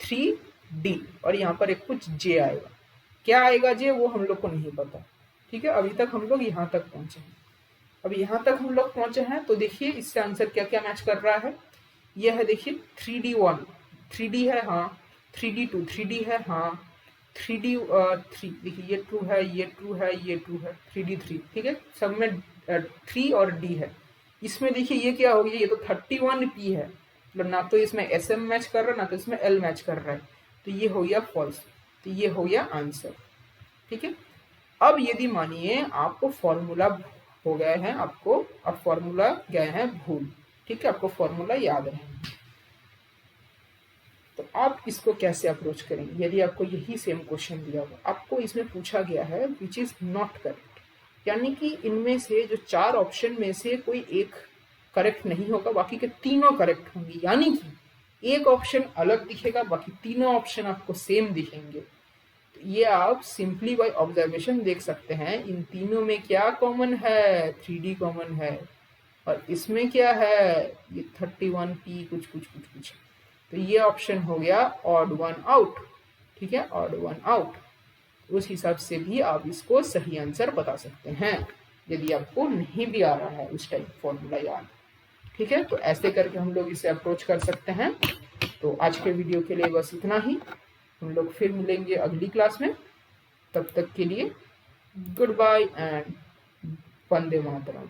Speaker 1: 3D, और यहाँ पर एक कुछ J आएगा। क्या आएगा J वो हम लोग को नहीं पता। ठीक है, अभी तक हम लोग यहाँ तक पहुंचे हैं। अब यहाँ तक हम लोग पहुंचे हैं तो देखिए इससे आंसर क्या क्या मैच कर रहा है। यह है देखिए 3D1, 3D है हाँ, 3D2, 3D है हाँ, 3D3, देखिए ये ट्रू है, ये ट्रू है, ये ट्रू है, 3D3। ठीक है, सब में 3 और D है। इसमें देखिए ये क्या हो गया, ये तो 31P है, मतलब ना तो इसमें SM मैच कर रहा है ना तो इसमें L मैच कर रहा है, तो ये हो गया फॉल्स, तो ये हो गया आंसर। ठीक है, अब यदि मानिए आपको फॉर्मूला हो गए हैं, आपको अब फॉर्मूला गए हैं भूल, ठीक है, आपको फॉर्मूला याद है, तो आप इसको कैसे अप्रोच करेंगे। यदि आपको यही सेम क्वेश्चन दिया हुआ, आपको इसमें पूछा गया है विच इज नॉट करेक्ट, यानी कि इनमें से जो 4 ऑप्शन में से कोई एक करेक्ट नहीं होगा, बाकी के तीनों करेक्ट होंगे, यानी कि एक ऑप्शन अलग दिखेगा, बाकी तीनों ऑप्शन आपको सेम दिखेंगे। तो ये आप सिंपली बाय ऑब्जर्वेशन देख सकते हैं, इन तीनों में क्या कॉमन है, 3D कॉमन है, और इसमें क्या है, ये 31P कुछ कुछ कुछ कुछ, तो ये ऑप्शन हो गया ऑड वन आउट। ठीक है, ऑड वन आउट, उस हिसाब से भी आप इसको सही आंसर बता सकते हैं, यदि आपको नहीं भी आ रहा है उस टाइप फॉर्मूला याद। ठीक है, तो ऐसे करके हम लोग इसे अप्रोच कर सकते हैं। तो आज के वीडियो के लिए बस इतना ही, हम लोग फिर मिलेंगे अगली क्लास में, तब तक के लिए good bye and Vande Mataram.